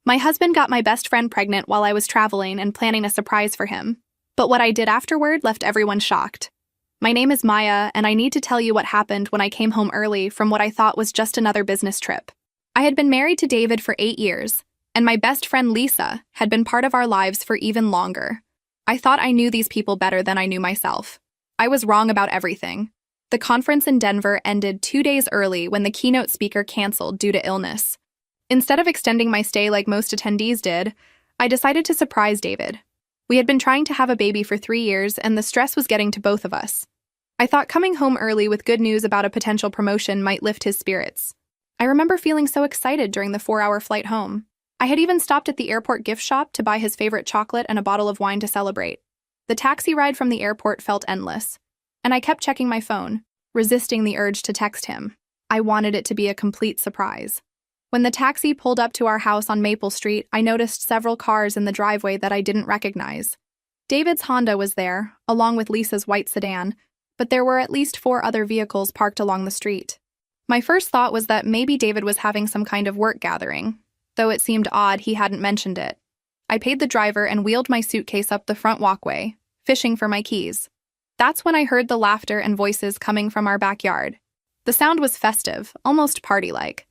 My husband got my best friend pregnant while I was traveling and planning a surprise for him. But what I did afterward left everyone shocked. My name is Maya, and I need to tell you what happened when I came home early from what I thought was just another business trip. I had been married to David for 8 years, and my best friend Lisa had been part of our lives for even longer. I thought I knew these people better than I knew myself. I was wrong about everything. The conference in Denver ended 2 days early when the keynote speaker canceled due to illness. Instead of extending my stay like most attendees did, I decided to surprise David. We had been trying to have a baby for 3 years, and the stress was getting to both of us. I thought coming home early with good news about a potential promotion might lift his spirits. I remember feeling so excited during the 4-hour flight home. I had even stopped at the airport gift shop to buy his favorite chocolate and a bottle of wine to celebrate. The taxi ride from the airport felt endless, and I kept checking my phone, resisting the urge to text him. I wanted it to be a complete surprise. When the taxi pulled up to our house on Maple Street, I noticed several cars in the driveway that I didn't recognize. David's Honda was there, along with Lisa's white sedan, but there were at least 4 other vehicles parked along the street. My first thought was that maybe David was having some kind of work gathering, though it seemed odd he hadn't mentioned it. I paid the driver and wheeled my suitcase up the front walkway, fishing for my keys. That's when I heard the laughter and voices coming from our backyard. The sound was festive, almost party-like.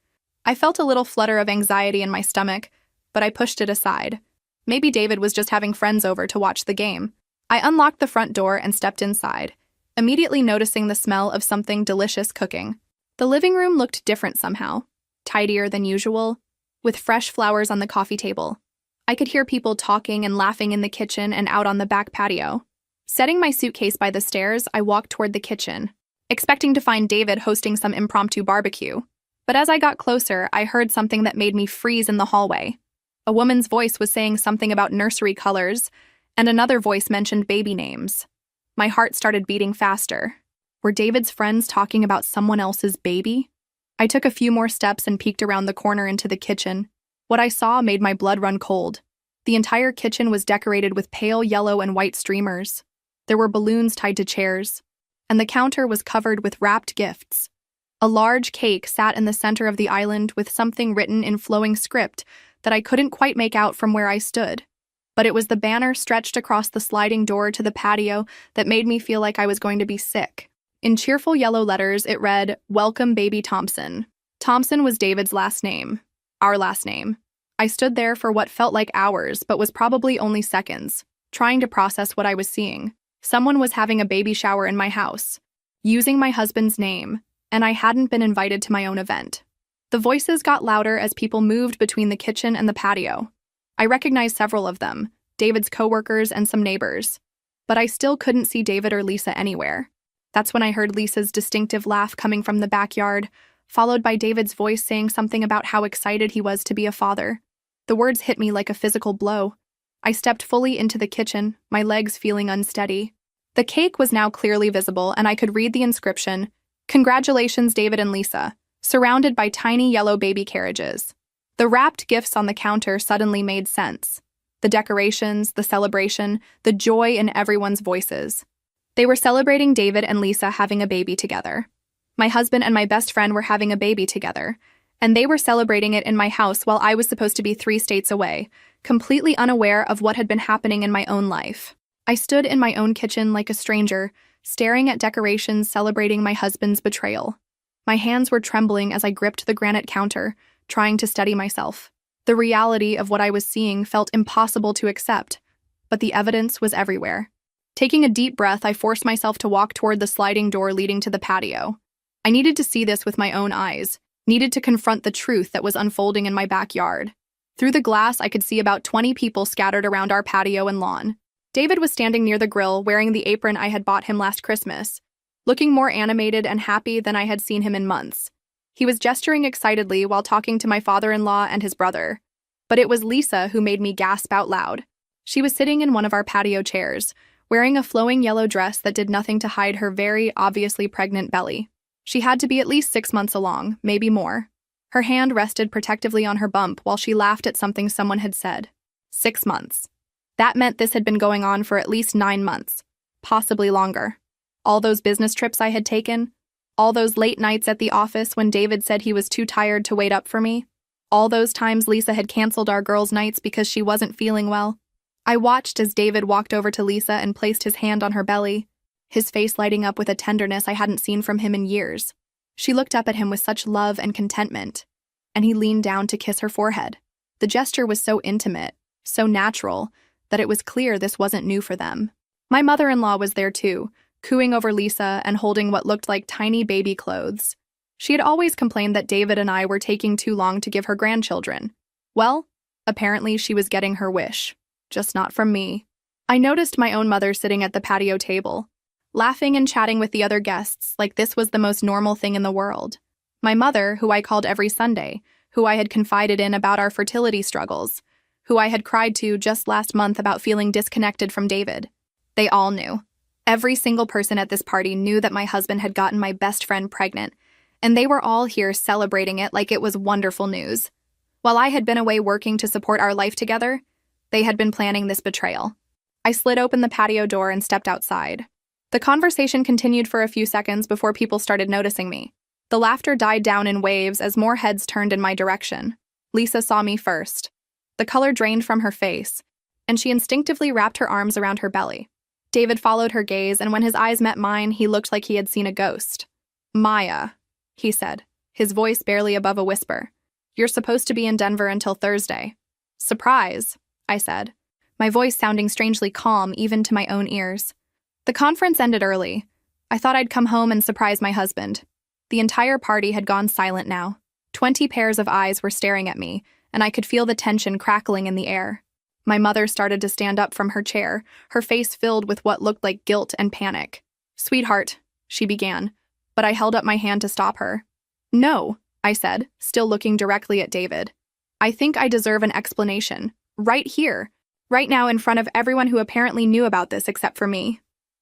I felt a little flutter of anxiety in my stomach, but I pushed it aside. Maybe David was just having friends over to watch the game. I unlocked the front door and stepped inside, immediately noticing the smell of something delicious cooking. The living room looked different somehow, tidier than usual, with fresh flowers on the coffee table. I could hear people talking and laughing in the kitchen and out on the back patio. Setting my suitcase by the stairs, I walked toward the kitchen, expecting to find David hosting some impromptu barbecue. But as I got closer, I heard something that made me freeze in the hallway. A woman's voice was saying something about nursery colors, and another voice mentioned baby names. My heart started beating faster. Were David's friends talking about someone else's baby? I took a few more steps and peeked around the corner into the kitchen. What I saw made my blood run cold. The entire kitchen was decorated with pale yellow and white streamers. There were balloons tied to chairs, and the counter was covered with wrapped gifts. A large cake sat in the center of the island with something written in flowing script that I couldn't quite make out from where I stood. But it was the banner stretched across the sliding door to the patio that made me feel like I was going to be sick. In cheerful yellow letters, it read, "Welcome, baby Thompson." Thompson was David's last name. Our last name. I stood there for what felt like hours, but was probably only seconds, trying to process what I was seeing. Someone was having a baby shower in my house, using my husband's name, and I hadn't been invited to my own event. The voices got louder as people moved between the kitchen and the patio. I recognized several of them, David's coworkers and some neighbors, but I still couldn't see David or Lisa anywhere. That's when I heard Lisa's distinctive laugh coming from the backyard, followed by David's voice saying something about how excited he was to be a father. The words hit me like a physical blow. I stepped fully into the kitchen, my legs feeling unsteady. The cake was now clearly visible, and I could read the inscription, "Congratulations, David and Lisa," surrounded by tiny yellow baby carriages. The wrapped gifts on the counter suddenly made sense. The decorations, the celebration, the joy in everyone's voices. They were celebrating David and Lisa having a baby together. My husband and my best friend were having a baby together, and they were celebrating it in my house while I was supposed to be 3 states away, completely unaware of what had been happening in my own life. I stood in my own kitchen like a stranger, staring at decorations celebrating my husband's betrayal. My hands were trembling as I gripped the granite counter, trying to steady myself. The reality of what I was seeing felt impossible to accept, but the evidence was everywhere. Taking a deep breath, I forced myself to walk toward the sliding door leading to the patio. I needed to see this with my own eyes, needed to confront the truth that was unfolding in my backyard. Through the glass, I could see about 20 people scattered around our patio and lawn. David was standing near the grill, wearing the apron I had bought him last Christmas, looking more animated and happy than I had seen him in months. He was gesturing excitedly while talking to my father-in-law and his brother. But it was Lisa who made me gasp out loud. She was sitting in one of our patio chairs, wearing a flowing yellow dress that did nothing to hide her very obviously pregnant belly. She had to be at least 6 months along, maybe more. Her hand rested protectively on her bump while she laughed at something someone had said. 6 months. That meant this had been going on for at least 9 months, possibly longer. All those business trips I had taken, all those late nights at the office when David said he was too tired to wait up for me. All those times Lisa had canceled our girls' nights because she wasn't feeling well. I watched as David walked over to Lisa and placed his hand on her belly, his face lighting up with a tenderness I hadn't seen from him in years. She looked up at him with such love and contentment, and he leaned down to kiss her forehead. The gesture was so intimate, so natural, that it was clear this wasn't new for them. My mother-in-law was there too, cooing over Lisa and holding what looked like tiny baby clothes. She had always complained that David and I were taking too long to give her grandchildren. Well, apparently she was getting her wish, just not from me. I noticed my own mother sitting at the patio table, laughing and chatting with the other guests like this was the most normal thing in the world. My mother, who I called every Sunday, who I had confided in about our fertility struggles, who I had cried to just last month about feeling disconnected from David. They all knew. Every single person at this party knew that my husband had gotten my best friend pregnant, and they were all here celebrating it like it was wonderful news. While I had been away working to support our life together, they had been planning this betrayal. I slid open the patio door and stepped outside. The conversation continued for a few seconds before people started noticing me. The laughter died down in waves as more heads turned in my direction. Lisa saw me first. The color drained from her face, and she instinctively wrapped her arms around her belly. David followed her gaze, and when his eyes met mine, he looked like he had seen a ghost. "Maya," he said, his voice barely above a whisper. "You're supposed to be in Denver until Thursday." "Surprise," I said, my voice sounding strangely calm even to my own ears. The conference ended early. I thought I'd come home and surprise my husband. The entire party had gone silent now. 20 pairs of eyes were staring at me, and I could feel the tension crackling in the air. My mother started to stand up from her chair, her face filled with what looked like guilt and panic. "Sweetheart," she began, but I held up my hand to stop her. "No," I said, still looking directly at David. "I think I deserve an explanation. Right here. Right now in front of everyone who apparently knew about this except for me."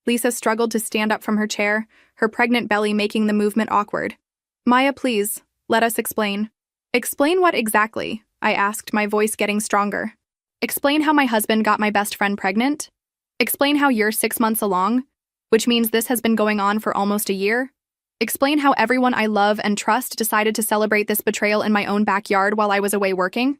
Lisa struggled to stand up from her chair, her pregnant belly making the movement awkward. "Maya, please, let us explain." "Explain what exactly?" I asked, my voice getting stronger. "Explain how my husband got my best friend pregnant? Explain how you're 6 months along, which means this has been going on for almost a year? Explain how everyone I love and trust decided to celebrate this betrayal in my own backyard while I was away working?"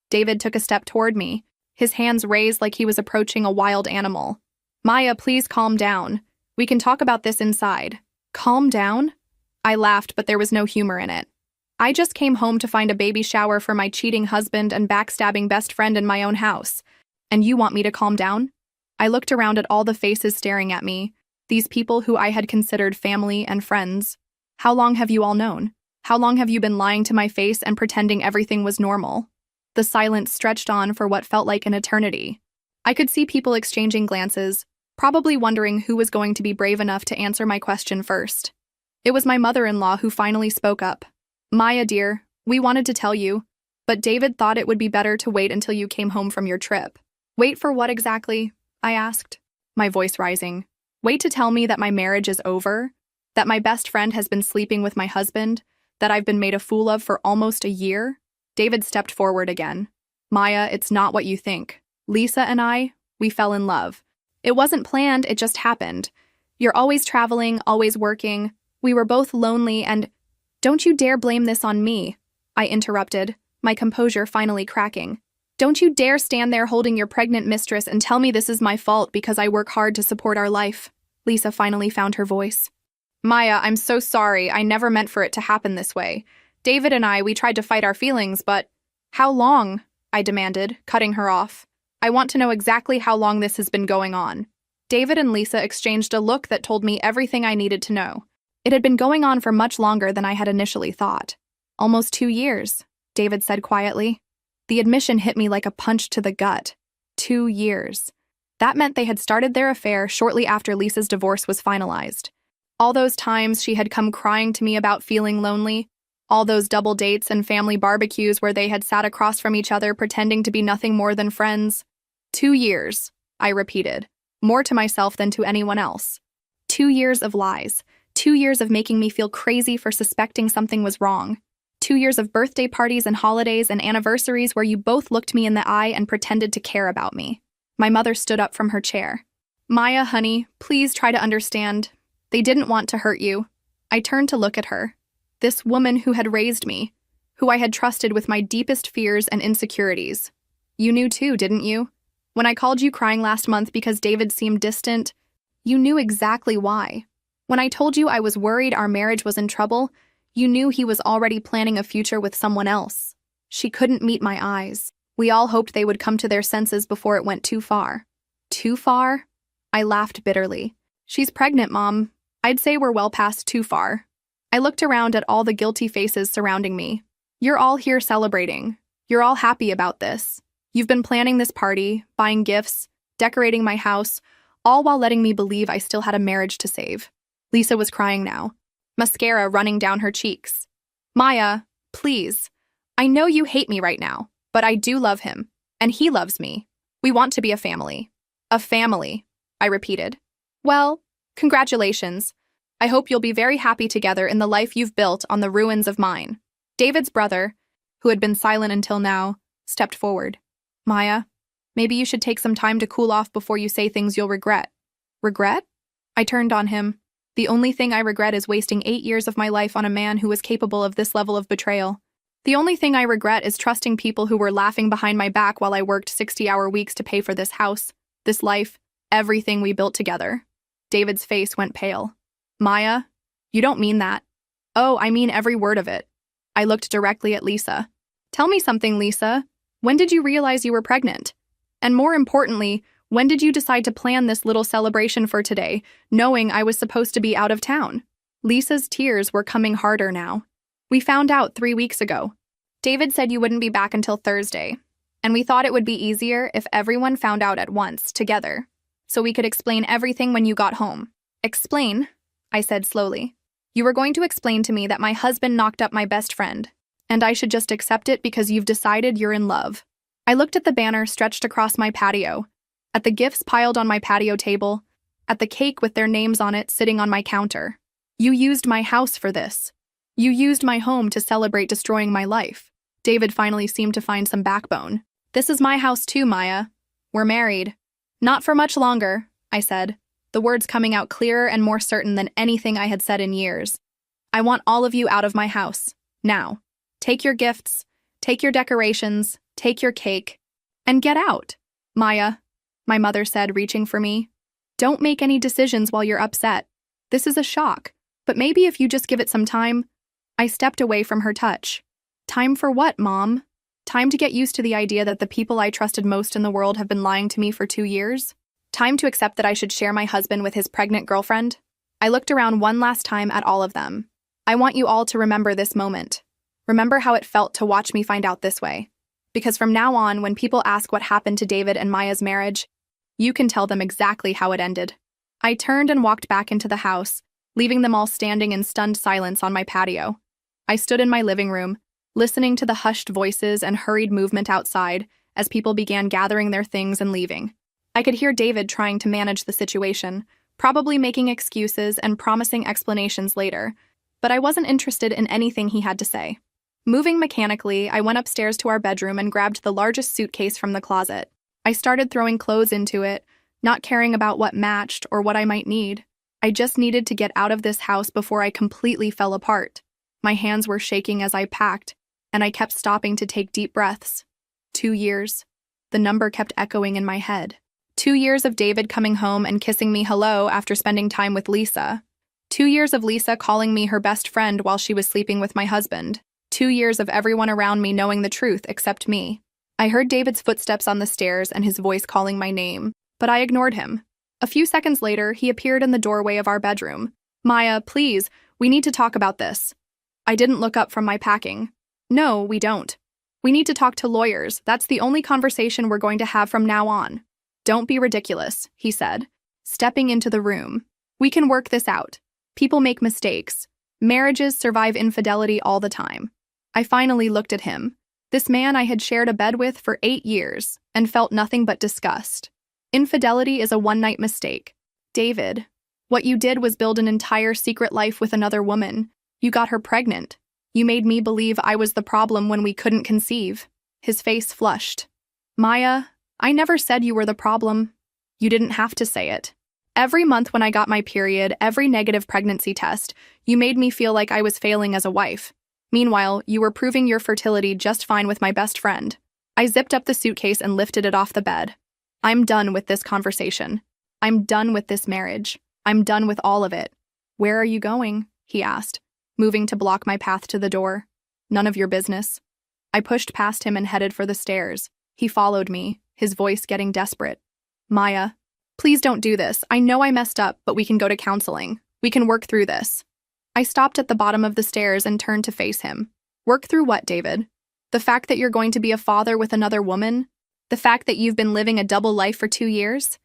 David took a step toward me, his hands raised like he was approaching a wild animal. "Maya, please calm down. We can talk about this inside." "Calm down?" I laughed, but there was no humor in it. "I just came home to find a baby shower for my cheating husband and backstabbing best friend in my own house. And you want me to calm down?" I looked around at all the faces staring at me, these people who I had considered family and friends. "How long have you all known? How long have you been lying to my face and pretending everything was normal?" The silence stretched on for what felt like an eternity. I could see people exchanging glances, probably wondering who was going to be brave enough to answer my question first. It was my mother-in-law who finally spoke up. "Maya, dear, we wanted to tell you, but David thought it would be better to wait until you came home from your trip." "Wait for what exactly?" I asked, my voice rising. "Wait to tell me that my marriage is over? That my best friend has been sleeping with my husband? That I've been made a fool of for almost a year?" David stepped forward again. "Maya, it's not what you think. Lisa and I, we fell in love. It wasn't planned, it just happened. You're always traveling, always working. We were both lonely and—" "Don't you dare blame this on me," I interrupted, my composure finally cracking. "Don't you dare stand there holding your pregnant mistress and tell me this is my fault because I work hard to support our life." Lisa finally found her voice. "Maya, I'm so sorry. I never meant for it to happen this way. David and I, we tried to fight our feelings, but—" "How long?" I demanded, cutting her off. "I want to know exactly how long this has been going on." David and Lisa exchanged a look that told me everything I needed to know. It had been going on for much longer than I had initially thought. "Almost 2 years, David said quietly. The admission hit me like a punch to the gut. 2 years. That meant they had started their affair shortly after Lisa's divorce was finalized. All those times she had come crying to me about feeling lonely, all those double dates and family barbecues where they had sat across from each other pretending to be nothing more than friends. 2 years, I repeated, more to myself than to anyone else. 2 years of lies. 2 years of making me feel crazy for suspecting something was wrong. 2 years of birthday parties and holidays and anniversaries where you both looked me in the eye and pretended to care about me." My mother stood up from her chair. "Maya, honey, please try to understand. They didn't want to hurt you." I turned to look at her. This woman who had raised me, who I had trusted with my deepest fears and insecurities. You knew too, didn't you? When I called you crying last month because David seemed distant, you knew exactly why. When I told you I was worried our marriage was in trouble, you knew he was already planning a future with someone else. She couldn't meet my eyes. We all hoped they would come to their senses before it went too far. Too far? I laughed bitterly. She's pregnant, Mom. I'd say we're well past too far. I looked around at all the guilty faces surrounding me. You're all here celebrating. You're all happy about this. You've been planning this party, buying gifts, decorating my house, all while letting me believe I still had a marriage to save. Lisa was crying now, mascara running down her cheeks. Maya, please. I know you hate me right now, but I do love him, and he loves me. We want to be a family. A family, I repeated. Well, congratulations. I hope you'll be very happy together in the life you've built on the ruins of mine. David's brother, who had been silent until now, stepped forward. Maya, maybe you should take some time to cool off before you say things you'll regret. Regret? I turned on him. The only thing I regret is wasting 8 years of my life on a man who was capable of this level of betrayal. The only thing I regret is trusting people who were laughing behind my back while I worked 60-hour weeks to pay for this house, this life, everything we built together. David's face went pale. Maya, you don't mean that. Oh, I mean every word of it. I looked directly at Lisa. Tell me something, Lisa. When did you realize you were pregnant? And more importantly, when did you decide to plan this little celebration for today, knowing I was supposed to be out of town? Lisa's tears were coming harder now. We found out 3 weeks ago. David said you wouldn't be back until Thursday, and we thought it would be easier if everyone found out at once, together, so we could explain everything when you got home. Explain? I said slowly. You were going to explain to me that my husband knocked up my best friend, and I should just accept it because you've decided you're in love. I looked at the banner stretched across my patio, at the gifts piled on my patio table, at the cake with their names on it sitting on my counter. You used my house for this. You used my home to celebrate destroying my life. David finally seemed to find some backbone. This is my house too, Maya. We're married. Not for much longer, I said, the words coming out clearer and more certain than anything I had said in years. I want all of you out of my house. Now. Take your gifts, take your decorations, take your cake, and get out. Maya, my mother said, reaching for me. Don't make any decisions while you're upset. This is a shock, but maybe if you just give it some time. I stepped away from her touch. Time for what, Mom? Time to get used to the idea that the people I trusted most in the world have been lying to me for 2 years? Time to accept that I should share my husband with his pregnant girlfriend? I looked around one last time at all of them. I want you all to remember this moment. Remember how it felt to watch me find out this way. Because from now on, when people ask what happened to David and Maya's marriage, you can tell them exactly how it ended. I turned and walked back into the house, leaving them all standing in stunned silence on my patio. I stood in my living room, listening to the hushed voices and hurried movement outside as people began gathering their things and leaving. I could hear David trying to manage the situation, probably making excuses and promising explanations later, but I wasn't interested in anything he had to say. Moving mechanically, I went upstairs to our bedroom and grabbed the largest suitcase from the closet. I started throwing clothes into it, not caring about what matched or what I might need. I just needed to get out of this house before I completely fell apart. My hands were shaking as I packed, and I kept stopping to take deep breaths. 2 years. The number kept echoing in my head. 2 years of David coming home and kissing me hello after spending time with Lisa. 2 years of Lisa calling me her best friend while she was sleeping with my husband. 2 years of everyone around me knowing the truth except me. I heard David's footsteps on the stairs and his voice calling my name, but I ignored him. A few seconds later, he appeared in the doorway of our bedroom. Maya, please, we need to talk about this. I didn't look up from my packing. No, we don't. We need to talk to lawyers. That's the only conversation we're going to have from now on. Don't be ridiculous, he said, stepping into the room. We can work this out. People make mistakes. Marriages survive infidelity all the time. I finally looked at him. This man I had shared a bed with for 8 years and felt nothing but disgust. Infidelity is a one-night mistake. David, what you did was build an entire secret life with another woman. You got her pregnant. You made me believe I was the problem when we couldn't conceive. His face flushed. Maya, I never said you were the problem. You didn't have to say it. Every month when I got my period, every negative pregnancy test, you made me feel like I was failing as a wife. Meanwhile, you were proving your fertility just fine with my best friend. I zipped up the suitcase and lifted it off the bed. I'm done with this conversation. I'm done with this marriage. I'm done with all of it. Where are you going? He asked, moving to block my path to the door. None of your business. I pushed past him and headed for the stairs. He followed me, his voice getting desperate. Maya, please don't do this. I know I messed up, but we can go to counseling. We can work through this. I stopped at the bottom of the stairs and turned to face him. Work through what, David? The fact that you're going to be a father with another woman? The fact that you've been living a double life for 2 years?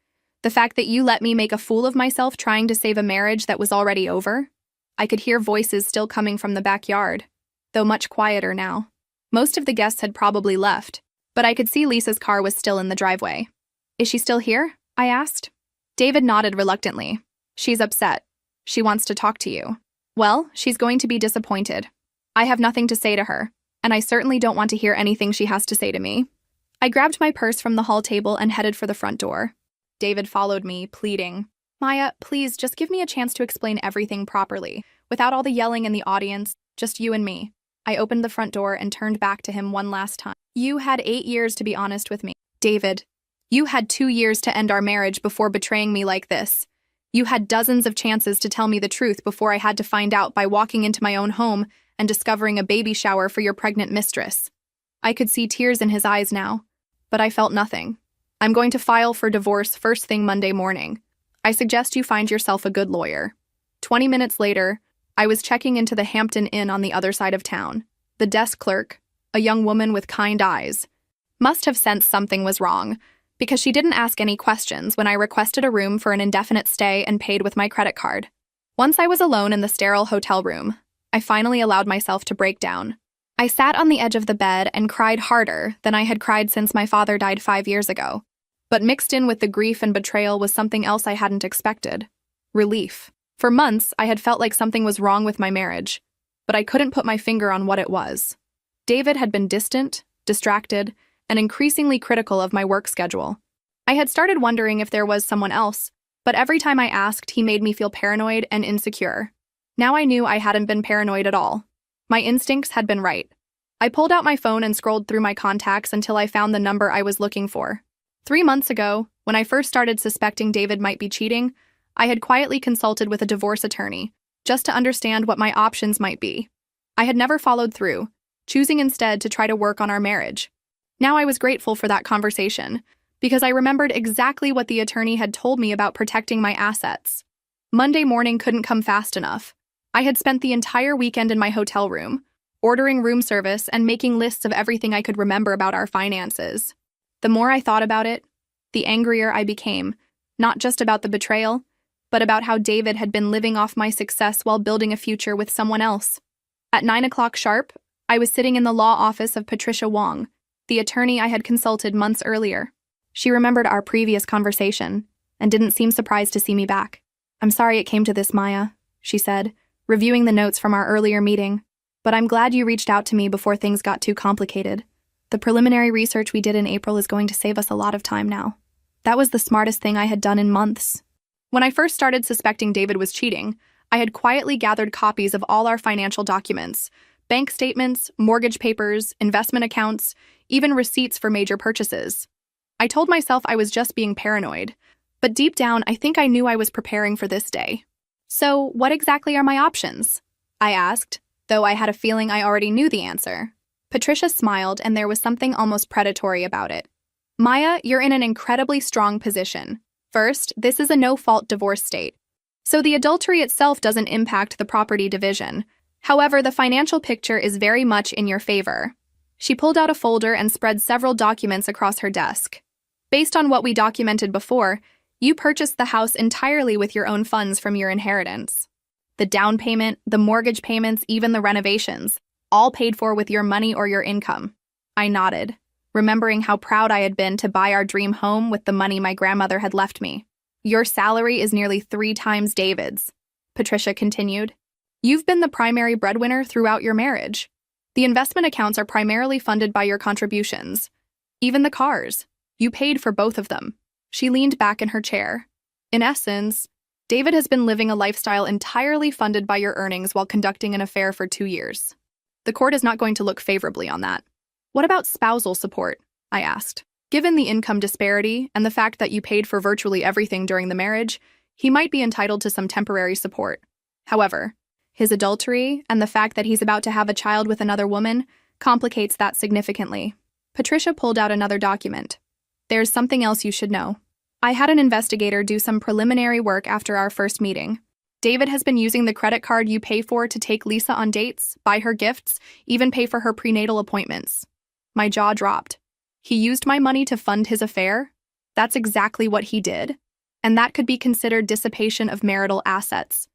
The fact that you let me make a fool of myself trying to save a marriage that was already over? I could hear voices still coming from the backyard, though much quieter now. Most of the guests had probably left, but I could see Lisa's car was still in the driveway. Is she still here? I asked. David nodded reluctantly. She's upset. She wants to talk to you. Well, she's going to be disappointed. I have nothing to say to her, and I certainly don't want to hear anything she has to say to me. I grabbed my purse from the hall table and headed for the front door. David followed me, pleading, Maya, please just give me a chance to explain everything properly, without all the yelling in the audience, just you and me. I opened the front door and turned back to him one last time. You had 8 years to be honest with me. David, you had 2 years to end our marriage before betraying me like this. You had dozens of chances to tell me the truth before I had to find out by walking into my own home and discovering a baby shower for your pregnant mistress. I could see tears in his eyes now, but I felt nothing. I'm going to file for divorce first thing Monday morning. I suggest you find yourself a good lawyer. 20 minutes later, I was checking into the Hampton Inn on the other side of town. The desk clerk, a young woman with kind eyes, must have sensed something was wrong, because she didn't ask any questions when I requested a room for an indefinite stay and paid with my credit card. Once I was alone in the sterile hotel room, I finally allowed myself to break down. I sat on the edge of the bed and cried harder than I had cried since my father died 5 years ago. But mixed in with the grief and betrayal was something else I hadn't expected. Relief. For months, I had felt like something was wrong with my marriage, but I couldn't put my finger on what it was. David had been distant, distracted, and increasingly critical of my work schedule. I had started wondering if there was someone else, but every time I asked, he made me feel paranoid and insecure. Now I knew I hadn't been paranoid at all. My instincts had been right. I pulled out my phone and scrolled through my contacts until I found the number I was looking for. 3 months ago, when I first started suspecting David might be cheating, I had quietly consulted with a divorce attorney, just to understand what my options might be. I had never followed through, choosing instead to try to work on our marriage. Now I was grateful for that conversation, because I remembered exactly what the attorney had told me about protecting my assets. Monday morning couldn't come fast enough. I had spent the entire weekend in my hotel room, ordering room service and making lists of everything I could remember about our finances. The more I thought about it, the angrier I became, not just about the betrayal, but about how David had been living off my success while building a future with someone else. At 9 o'clock sharp, I was sitting in the law office of Patricia Wong, the attorney I had consulted months earlier. She remembered our previous conversation and didn't seem surprised to see me back. I'm sorry it came to this, Maya, she said, reviewing the notes from our earlier meeting. But I'm glad you reached out to me before things got too complicated. The preliminary research we did in April is going to save us a lot of time now. That was the smartest thing I had done in months. When I first started suspecting David was cheating, I had quietly gathered copies of all our financial documents, bank statements, mortgage papers, investment accounts, even receipts for major purchases. I told myself I was just being paranoid, but deep down I think I knew I was preparing for this day. So, what exactly are my options? I asked, though I had a feeling I already knew the answer. Patricia smiled, and there was something almost predatory about it. Maya, you're in an incredibly strong position. First, this is a no-fault divorce state, so the adultery itself doesn't impact the property division. However, the financial picture is very much in your favor. She pulled out a folder and spread several documents across her desk. Based on what we documented before, you purchased the house entirely with your own funds from your inheritance. The down payment, the mortgage payments, even the renovations, all paid for with your money or your income. I nodded, remembering how proud I had been to buy our dream home with the money my grandmother had left me. Your salary is nearly 3 times David's, Patricia continued. You've been the primary breadwinner throughout your marriage. The investment accounts are primarily funded by your contributions. Even the cars. You paid for both of them. She leaned back in her chair. In essence, David has been living a lifestyle entirely funded by your earnings while conducting an affair for 2 years. The court is not going to look favorably on that. What about spousal support? I asked. Given the income disparity and the fact that you paid for virtually everything during the marriage, he might be entitled to some temporary support. However, his adultery and the fact that he's about to have a child with another woman complicates that significantly. Patricia pulled out another document. There's something else you should know. I had an investigator do some preliminary work after our first meeting. David has been using the credit card you pay for to take Lisa on dates, buy her gifts, even pay for her prenatal appointments. My jaw dropped. He used my money to fund his affair? That's exactly what he did. And that could be considered dissipation of marital assets,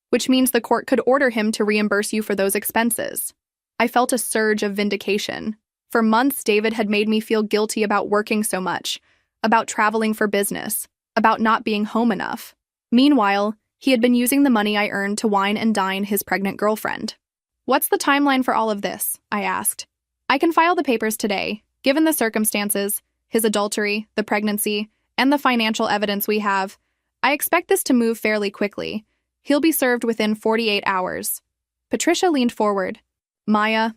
which means the court could order him to reimburse you for those expenses. I felt a surge of vindication. For months, David had made me feel guilty about working so much, about traveling for business, about not being home enough. Meanwhile, he had been using the money I earned to wine and dine his pregnant girlfriend. What's the timeline for all of this? I asked. I can file the papers today. Given the circumstances, his adultery, the pregnancy, and the financial evidence we have, I expect this to move fairly quickly. He'll be served within 48 hours. Patricia leaned forward. Maya,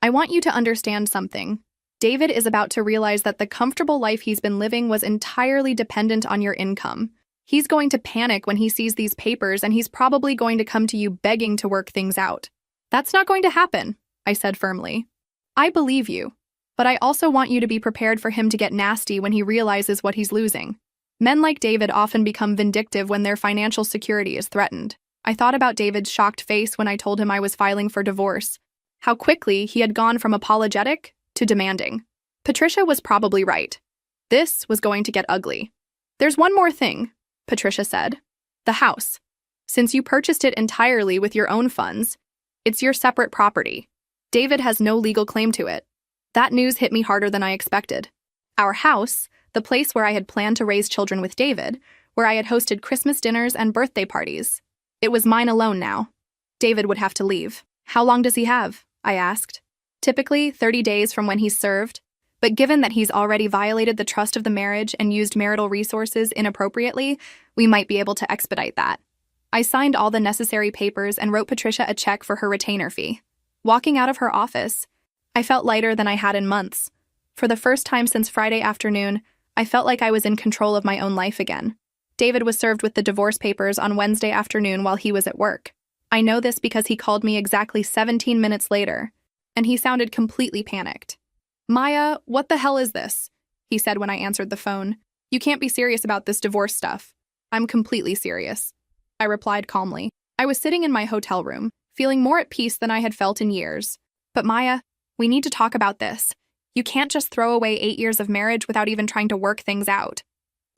I want you to understand something. David is about to realize that the comfortable life he's been living was entirely dependent on your income. He's going to panic when he sees these papers, and he's probably going to come to you begging to work things out. That's not going to happen, I said firmly. I believe you, but I also want you to be prepared for him to get nasty when he realizes what he's losing. Men like David often become vindictive when their financial security is threatened. I thought about David's shocked face when I told him I was filing for divorce. How quickly he had gone from apologetic to demanding. Patricia was probably right. This was going to get ugly. There's one more thing, Patricia said. The house. Since you purchased it entirely with your own funds, it's your separate property. David has no legal claim to it. That news hit me harder than I expected. Our house, the place where I had planned to raise children with David, where I had hosted Christmas dinners and birthday parties. It was mine alone now. David would have to leave. How long does he have? I asked. Typically 30 days from when he's served, but given that he's already violated the trust of the marriage and used marital resources inappropriately, we might be able to expedite that. I signed all the necessary papers and wrote Patricia a check for her retainer fee. Walking out of her office, I felt lighter than I had in months. For the first time since Friday afternoon, I felt like I was in control of my own life again. David was served with the divorce papers on Wednesday afternoon while he was at work. I know this because he called me exactly 17 minutes later, and he sounded completely panicked. Maya, what the hell is this? He said when I answered the phone. You can't be serious about this divorce stuff. I'm completely serious, I replied calmly. I was sitting in my hotel room, feeling more at peace than I had felt in years. But Maya, we need to talk about this. You can't just throw away 8 years of marriage without even trying to work things out.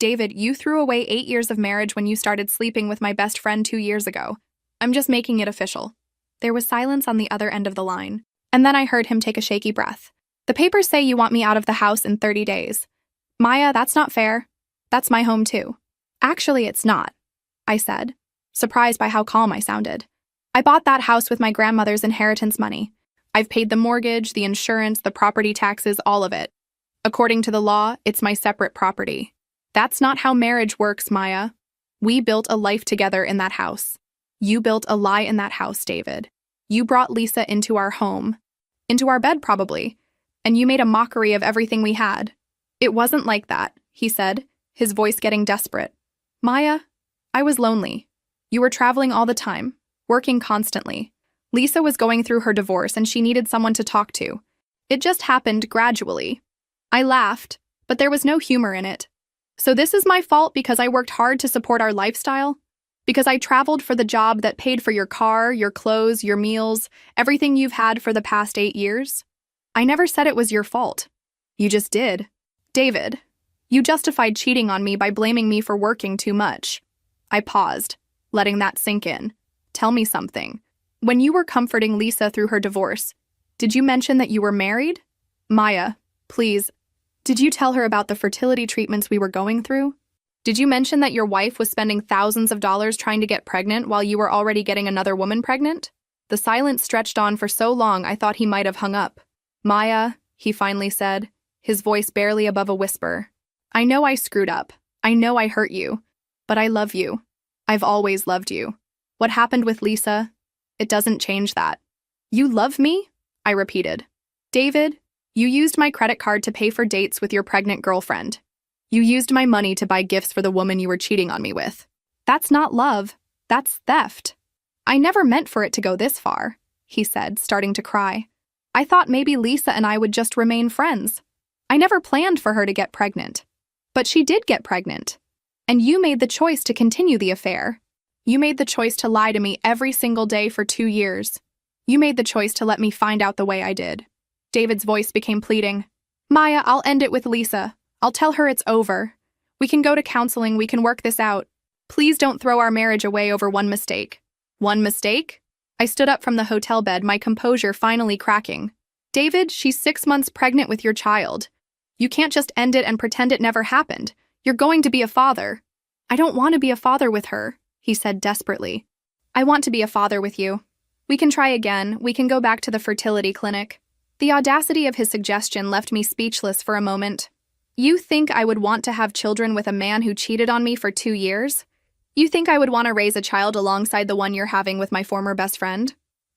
David, you threw away 8 years of marriage when you started sleeping with my best friend 2 years ago. I'm just making it official. There was silence on the other end of the line, and then I heard him take a shaky breath. The papers say you want me out of the house in 30 days. Maya, that's not fair. That's my home too. Actually, it's not, I said, surprised by how calm I sounded. I bought that house with my grandmother's inheritance money. I've paid the mortgage, the insurance, the property taxes, all of it. According to the law, it's my separate property. That's not how marriage works, Maya. We built a life together in that house. You built a lie in that house, David. You brought Lisa into our home. Into our bed, probably. And you made a mockery of everything we had. It wasn't like that, he said, his voice getting desperate. Maya, I was lonely. You were traveling all the time, working constantly. Lisa was going through her divorce and she needed someone to talk to. It just happened gradually. I laughed, but there was no humor in it. So this is my fault because I worked hard to support our lifestyle? Because I traveled for the job that paid for your car, your clothes, your meals, everything you've had for the past 8 years? I never said it was your fault. You just did. David, you justified cheating on me by blaming me for working too much. I paused, letting that sink in. Tell me something. When you were comforting Lisa through her divorce, did you mention that you were married? Maya, please, did you tell her about the fertility treatments we were going through? Did you mention that your wife was spending thousands of dollars trying to get pregnant while you were already getting another woman pregnant? The silence stretched on for so long I thought he might have hung up. Maya, he finally said, his voice barely above a whisper. I know I screwed up. I know I hurt you. But I love you. I've always loved you. What happened with Lisa? It doesn't change that. You love me? I repeated. David, you used my credit card to pay for dates with your pregnant girlfriend. You used my money to buy gifts for the woman you were cheating on me with. That's not love. That's theft. I never meant for it to go this far, he said, starting to cry. I thought maybe Lisa and I would just remain friends. I never planned for her to get pregnant. But she did get pregnant. And you made the choice to continue the affair. You made the choice to lie to me every single day for 2 years. You made the choice to let me find out the way I did. David's voice became pleading. Maya, I'll end it with Lisa. I'll tell her it's over. We can go to counseling, we can work this out. Please don't throw our marriage away over one mistake. One mistake? I stood up from the hotel bed, my composure finally cracking. David, she's 6 months pregnant with your child. You can't just end it and pretend it never happened. You're going to be a father. I don't want to be a father with her, he said desperately. I want to be a father with you. We can try again. We can go back to the fertility clinic. The audacity of his suggestion left me speechless for a moment. You think I would want to have children with a man who cheated on me for 2 years? You think I would want to raise a child alongside the one you're having with my former best friend?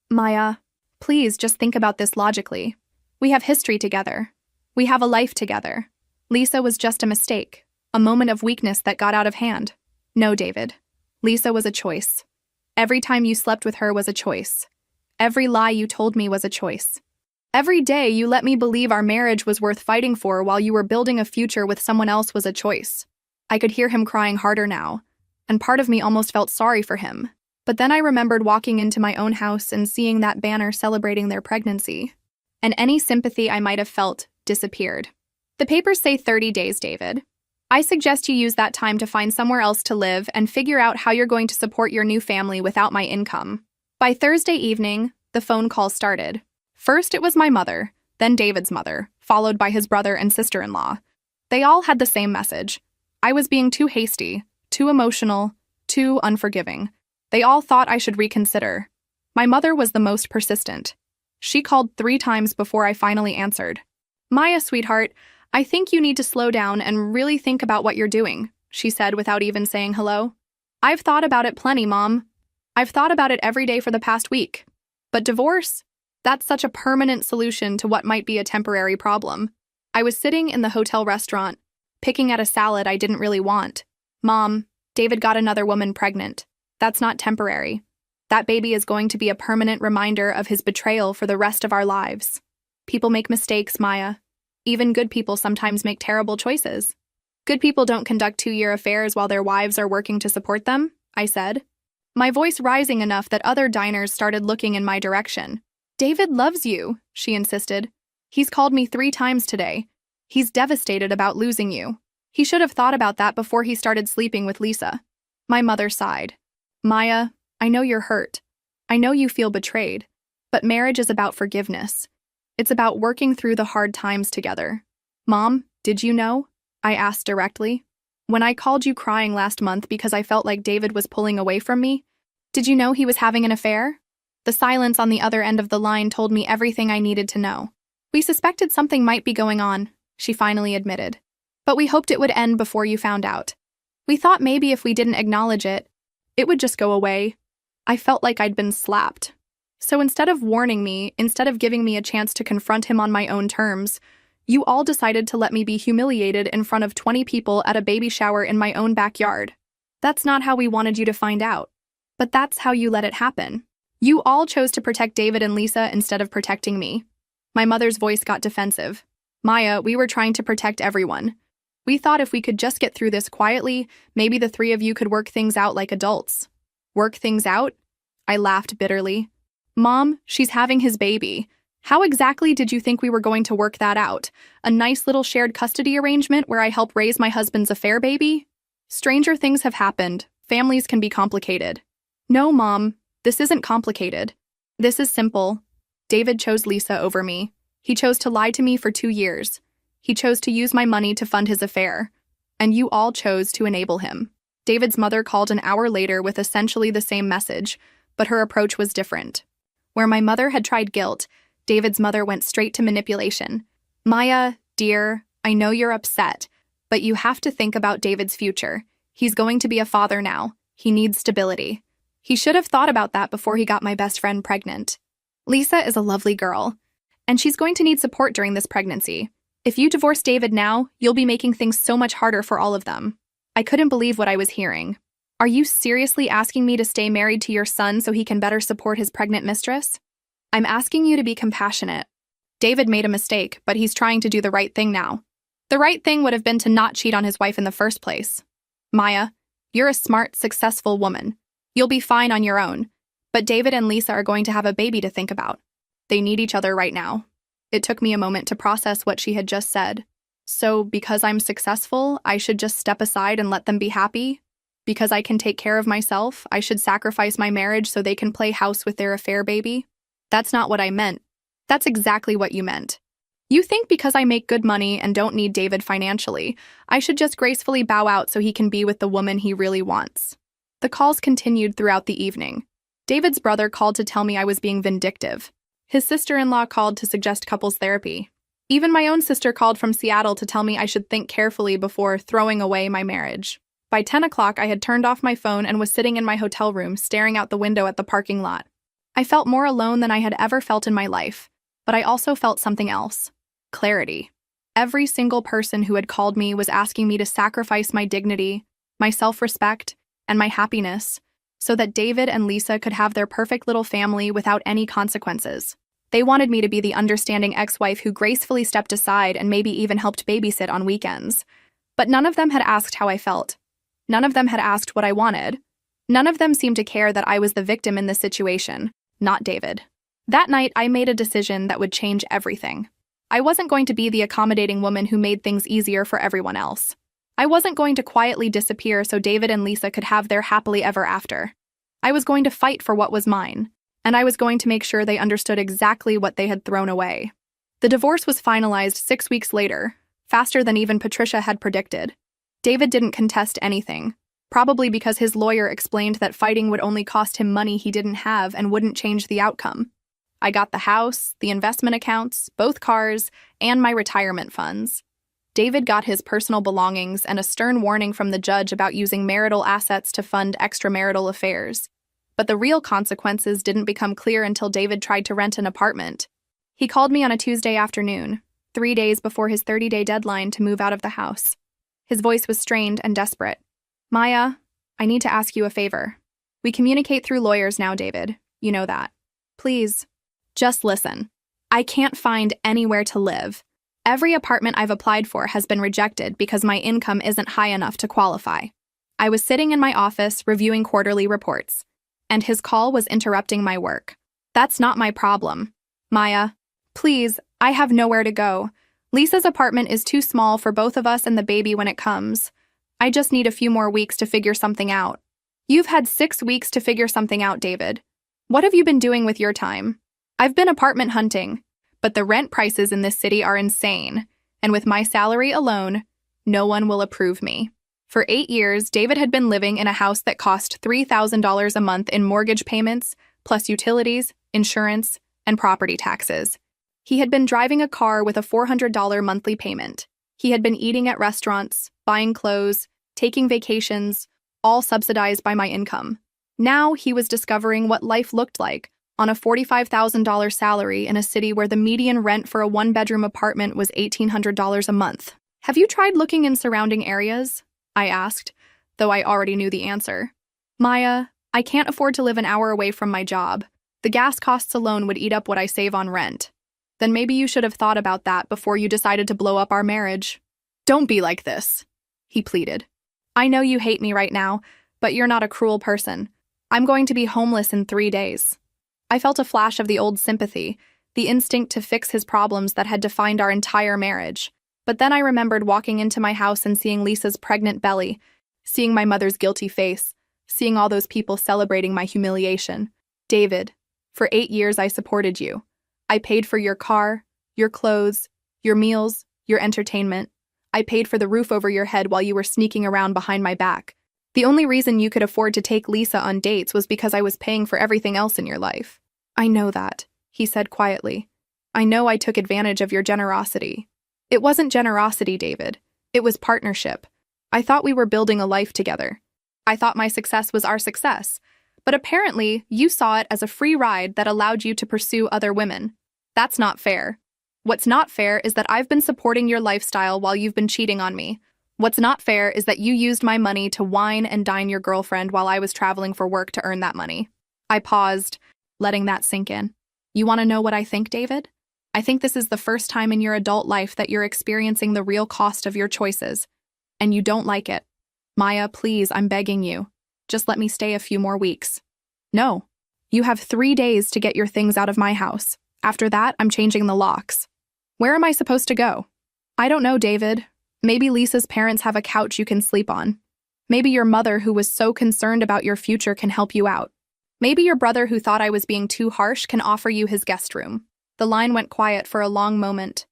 Maya, please just think about this logically. We have history together. We have a life together. Lisa was just a mistake, a moment of weakness that got out of hand. No, David. Lisa was a choice. Every time you slept with her was a choice. Every lie you told me was a choice. Every day you let me believe our marriage was worth fighting for while you were building a future with someone else was a choice. I could hear him crying harder now, and part of me almost felt sorry for him. But then I remembered walking into my own house and seeing that banner celebrating their pregnancy. And any sympathy I might have felt disappeared. The papers say 30 days, David. I suggest you use that time to find somewhere else to live and figure out how you're going to support your new family without my income. By Thursday evening, the phone call started. First it was my mother, then David's mother, followed by his brother and sister-in-law. They all had the same message. I was being too hasty, too emotional, too unforgiving. They all thought I should reconsider. My mother was the most persistent. She called 3 times before I finally answered. Maya, sweetheart, I think you need to slow down and really think about what you're doing, she said without even saying hello. I've thought about it plenty, Mom. I've thought about it every day for the past week. But divorce? That's such a permanent solution to what might be a temporary problem. I was sitting in the hotel restaurant, picking at a salad I didn't really want. Mom, David got another woman pregnant. That's not temporary. That baby is going to be a permanent reminder of his betrayal for the rest of our lives. People make mistakes, Maya. Even good people sometimes make terrible choices. Good people don't conduct 2-year affairs while their wives are working to support them, I said. My voice rising enough that other diners started looking in my direction. David loves you, she insisted. He's called me 3 times today. He's devastated about losing you. He should have thought about that before he started sleeping with Lisa. My mother sighed. Maya, I know you're hurt. I know you feel betrayed. But marriage is about forgiveness. It's about working through the hard times together. Mom, did you know? I asked directly. When I called you crying last month because I felt like David was pulling away from me, did you know he was having an affair? The silence on the other end of the line told me everything I needed to know. We suspected something might be going on, she finally admitted. But we hoped it would end before you found out. We thought maybe if we didn't acknowledge it, it would just go away. I felt like I'd been slapped. So instead of warning me, instead of giving me a chance to confront him on my own terms, you all decided to let me be humiliated in front of 20 people at a baby shower in my own backyard. That's not how we wanted you to find out. But that's how you let it happen. You all chose to protect David and Lisa instead of protecting me. My mother's voice got defensive. Maya, we were trying to protect everyone. We thought if we could just get through this quietly, maybe the 3 of you could work things out like adults. Work things out? I laughed bitterly. Mom, she's having his baby. How exactly did you think we were going to work that out? A nice little shared custody arrangement where I help raise my husband's affair baby? Stranger things have happened. Families can be complicated. No, Mom, this isn't complicated. This is simple. David chose Lisa over me. He chose to lie to me for 2 years. He chose to use my money to fund his affair. And you all chose to enable him. David's mother called an hour later with essentially the same message, but her approach was different. Where my mother had tried guilt, David's mother went straight to manipulation. Maya, dear, I know you're upset, but you have to think about David's future. He's going to be a father now. He needs stability. He should have thought about that before he got my best friend pregnant. Lisa is a lovely girl. And she's going to need support during this pregnancy. If you divorce David now, you'll be making things so much harder for all of them. I couldn't believe what I was hearing. Are you seriously asking me to stay married to your son so he can better support his pregnant mistress? I'm asking you to be compassionate. David made a mistake, but he's trying to do the right thing now. The right thing would have been to not cheat on his wife in the first place. Maya, you're a smart, successful woman. You'll be fine on your own. But David and Lisa are going to have a baby to think about. They need each other right now. It took me a moment to process what she had just said. So, because I'm successful, I should just step aside and let them be happy? Because I can take care of myself, I should sacrifice my marriage so they can play house with their affair baby? That's not what I meant. That's exactly what you meant. You think because I make good money and don't need David financially, I should just gracefully bow out so he can be with the woman he really wants. The calls continued throughout the evening. David's brother called to tell me I was being vindictive. His sister-in-law called to suggest couples therapy. Even my own sister called from Seattle to tell me I should think carefully before throwing away my marriage. By 10 o'clock, I had turned off my phone and was sitting in my hotel room, staring out the window at the parking lot. I felt more alone than I had ever felt in my life, but I also felt something else. Clarity. Every single person who had called me was asking me to sacrifice my dignity, my self-respect, and my happiness, so that David and Lisa could have their perfect little family without any consequences. They wanted me to be the understanding ex-wife who gracefully stepped aside and maybe even helped babysit on weekends. But none of them had asked how I felt. None of them had asked what I wanted. None of them seemed to care that I was the victim in this situation, not David. That night, I made a decision that would change everything. I wasn't going to be the accommodating woman who made things easier for everyone else. I wasn't going to quietly disappear so David and Lisa could have their happily ever after. I was going to fight for what was mine, and I was going to make sure they understood exactly what they had thrown away. The divorce was finalized 6 weeks later, faster than even Patricia had predicted. David didn't contest anything, probably because his lawyer explained that fighting would only cost him money he didn't have and wouldn't change the outcome. I got the house, the investment accounts, both cars, and my retirement funds. David got his personal belongings and a stern warning from the judge about using marital assets to fund extramarital affairs. But the real consequences didn't become clear until David tried to rent an apartment. He called me on a Tuesday afternoon, 3 days before his 30-day deadline to move out of the house. His voice was strained and desperate. Maya, I need to ask you a favor. We communicate through lawyers now, David. You know that. Please, just listen. I can't find anywhere to live. Every apartment I've applied for has been rejected because my income isn't high enough to qualify. I was sitting in my office reviewing quarterly reports, and his call was interrupting my work. That's not my problem. Maya, please, I have nowhere to go. Lisa's apartment is too small for both of us and the baby when it comes. I just need a few more weeks to figure something out. You've had 6 weeks to figure something out, David. What have you been doing with your time? I've been apartment hunting, but the rent prices in this city are insane, and with my salary alone, no one will approve me. For 8 years, David had been living in a house that cost $3,000 a month in mortgage payments, plus utilities, insurance, and property taxes. He had been driving a car with a $400 monthly payment. He had been eating at restaurants, buying clothes, taking vacations, all subsidized by my income. Now he was discovering what life looked like on a $45,000 salary in a city where the median rent for a one-bedroom apartment was $1,800 a month. Have you tried looking in surrounding areas? I asked, though I already knew the answer. Maya, I can't afford to live an hour away from my job. The gas costs alone would eat up what I save on rent. Then maybe you should have thought about that before you decided to blow up our marriage. Don't be like this, he pleaded. I know you hate me right now, but you're not a cruel person. I'm going to be homeless in 3 days. I felt a flash of the old sympathy, the instinct to fix his problems that had defined our entire marriage. But then I remembered walking into my house and seeing Lisa's pregnant belly, seeing my mother's guilty face, seeing all those people celebrating my humiliation. David, for 8 years I supported you. I paid for your car, your clothes, your meals, your entertainment. I paid for the roof over your head while you were sneaking around behind my back. The only reason you could afford to take Lisa on dates was because I was paying for everything else in your life. I know that, he said quietly. I know I took advantage of your generosity. It wasn't generosity, David. It was partnership. I thought we were building a life together. I thought my success was our success. But apparently, you saw it as a free ride that allowed you to pursue other women. That's not fair. What's not fair is that I've been supporting your lifestyle while you've been cheating on me. What's not fair is that you used my money to wine and dine your girlfriend while I was traveling for work to earn that money. I paused, letting that sink in. You want to know what I think, David? I think this is the first time in your adult life that you're experiencing the real cost of your choices, and you don't like it. Maya, please, I'm begging you. Just let me stay a few more weeks. No. You have 3 days to get your things out of my house. After that, I'm changing the locks. Where am I supposed to go? I don't know, David. Maybe Lisa's parents have a couch you can sleep on. Maybe your mother, who was so concerned about your future, can help you out. Maybe your brother, who thought I was being too harsh, can offer you his guest room. The line went quiet for a long moment.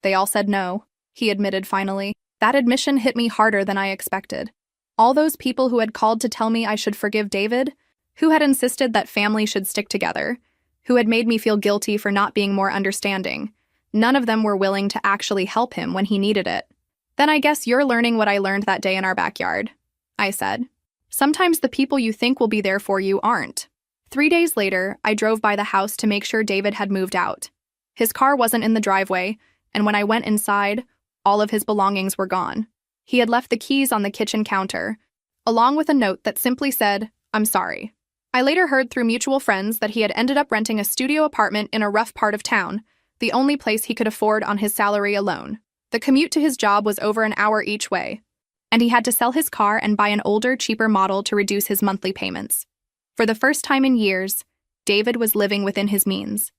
They all said no, he admitted finally. That admission hit me harder than I expected. All those people who had called to tell me I should forgive David, who had insisted that family should stick together, who had made me feel guilty for not being more understanding, none of them were willing to actually help him when he needed it. Then I guess you're learning what I learned that day in our backyard, I said. Sometimes the people you think will be there for you aren't. 3 days later, I drove by the house to make sure David had moved out. His car wasn't in the driveway, and when I went inside, all of his belongings were gone. He had left the keys on the kitchen counter, along with a note that simply said, "I'm sorry." I later heard through mutual friends that he had ended up renting a studio apartment in a rough part of town, the only place he could afford on his salary alone. The commute to his job was over an hour each way, and he had to sell his car and buy an older, cheaper model to reduce his monthly payments. For the first time in years, David was living within his means.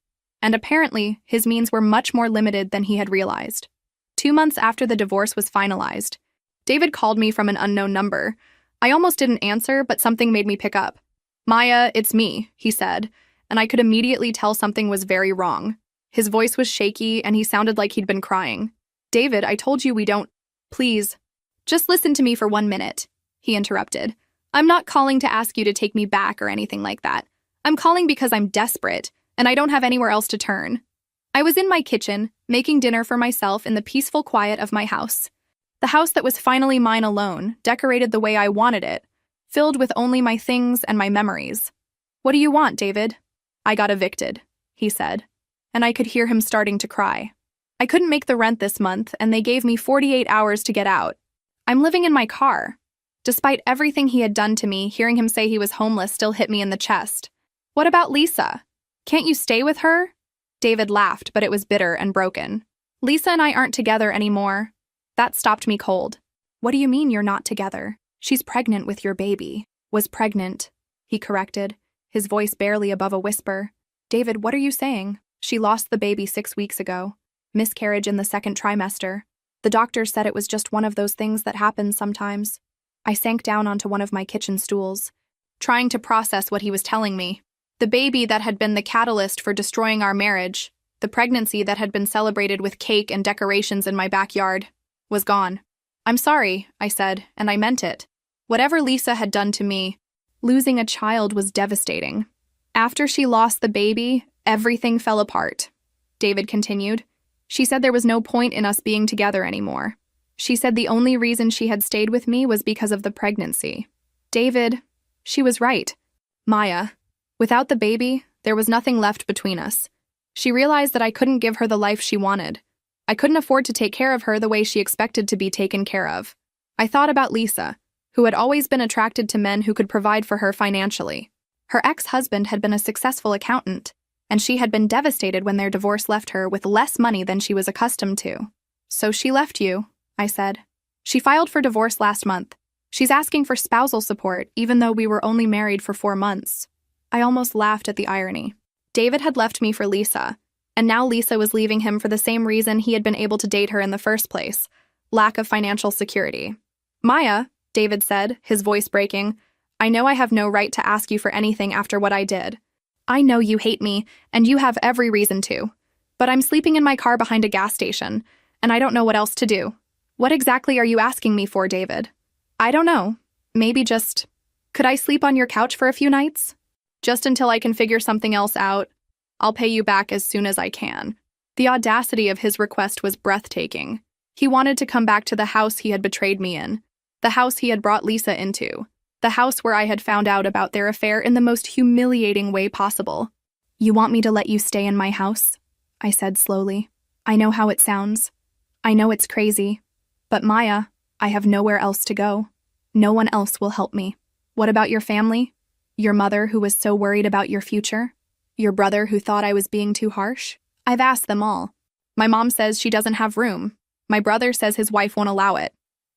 And apparently, his means were much more limited than he had realized. 2 months after the divorce was finalized, David called me from an unknown number. I almost didn't answer, but something made me pick up. "Maya, it's me," he said, and I could immediately tell something was very wrong. His voice was shaky, and he sounded like he'd been crying. "David, I told you we don't—" "Please, just listen to me for 1 minute," he interrupted. "I'm not calling to ask you to take me back or anything like that. I'm calling because I'm desperate, and I don't have anywhere else to turn." I was in my kitchen, making dinner for myself in the peaceful quiet of my house. The house that was finally mine alone, decorated the way I wanted it, filled with only my things and my memories. "What do you want, David?" "I got evicted," he said, and I could hear him starting to cry. "I couldn't make the rent this month, and they gave me 48 hours to get out. I'm living in my car." Despite everything he had done to me, hearing him say he was homeless still hit me in the chest. "What about Lisa? Can't you stay with her?" David laughed, but it was bitter and broken. "Lisa and I aren't together anymore." That stopped me cold. "What do you mean you're not together? She's pregnant with your baby." "Was pregnant," he corrected, his voice barely above a whisper. "David, what are you saying?" "She lost the baby 6 weeks ago. Miscarriage in the 2nd trimester. The doctor said it was just one of those things that happens sometimes." I sank down onto one of my kitchen stools, trying to process what he was telling me. The baby that had been the catalyst for destroying our marriage, the pregnancy that had been celebrated with cake and decorations in my backyard, was gone. "I'm sorry," I said, and I meant it. Whatever Lisa had done to me, losing a child was devastating. "After she lost the baby, everything fell apart," David continued. "She said there was no point in us being together anymore. She said the only reason she had stayed with me was because of the pregnancy. David, she was right. Maya, without the baby, there was nothing left between us. She realized that I couldn't give her the life she wanted. I couldn't afford to take care of her the way she expected to be taken care of. I thought about Lisa, who had always been attracted to men who could provide for her financially. Her ex-husband had been a successful accountant, and she had been devastated when their divorce left her with less money than she was accustomed to. So she left you," I said. "She filed for divorce last month. She's asking for spousal support, even though we were only married for 4 months. I almost laughed at the irony. David had left me for Lisa, and now Lisa was leaving him for the same reason he had been able to date her in the first place: lack of financial security. "Maya," David said, his voice breaking, "I know I have no right to ask you for anything after what I did. I know you hate me, and you have every reason to. But I'm sleeping in my car behind a gas station, and I don't know what else to do. What exactly are you asking me for, David?" "I don't know. Maybe just, could I sleep on your couch for a few nights? Just until I can figure something else out. I'll pay you back as soon as I can." The audacity of his request was breathtaking. He wanted to come back to the house he had betrayed me in, the house he had brought Lisa into, the house where I had found out about their affair in the most humiliating way possible. "You want me to let you stay in my house?" I said slowly. I know how it sounds. I know it's crazy. But Maya, I have nowhere else to go. No one else will help me. What about your family? Your mother who was so worried about your future? Your brother who thought I was being too harsh? I've asked them all. My mom says she doesn't have room. My brother says his wife won't allow it.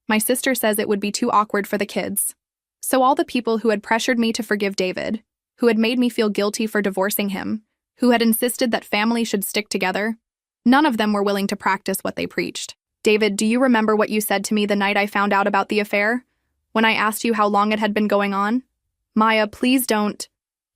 My sister says it would be too awkward for the kids. So all the people who had pressured me to forgive David, who had made me feel guilty for divorcing him, who had insisted that family should stick together, none of them were willing to practice what they preached. David, do you remember what you said to me the night I found out about the affair? When I asked you how long it had been going on? Maya, please don't.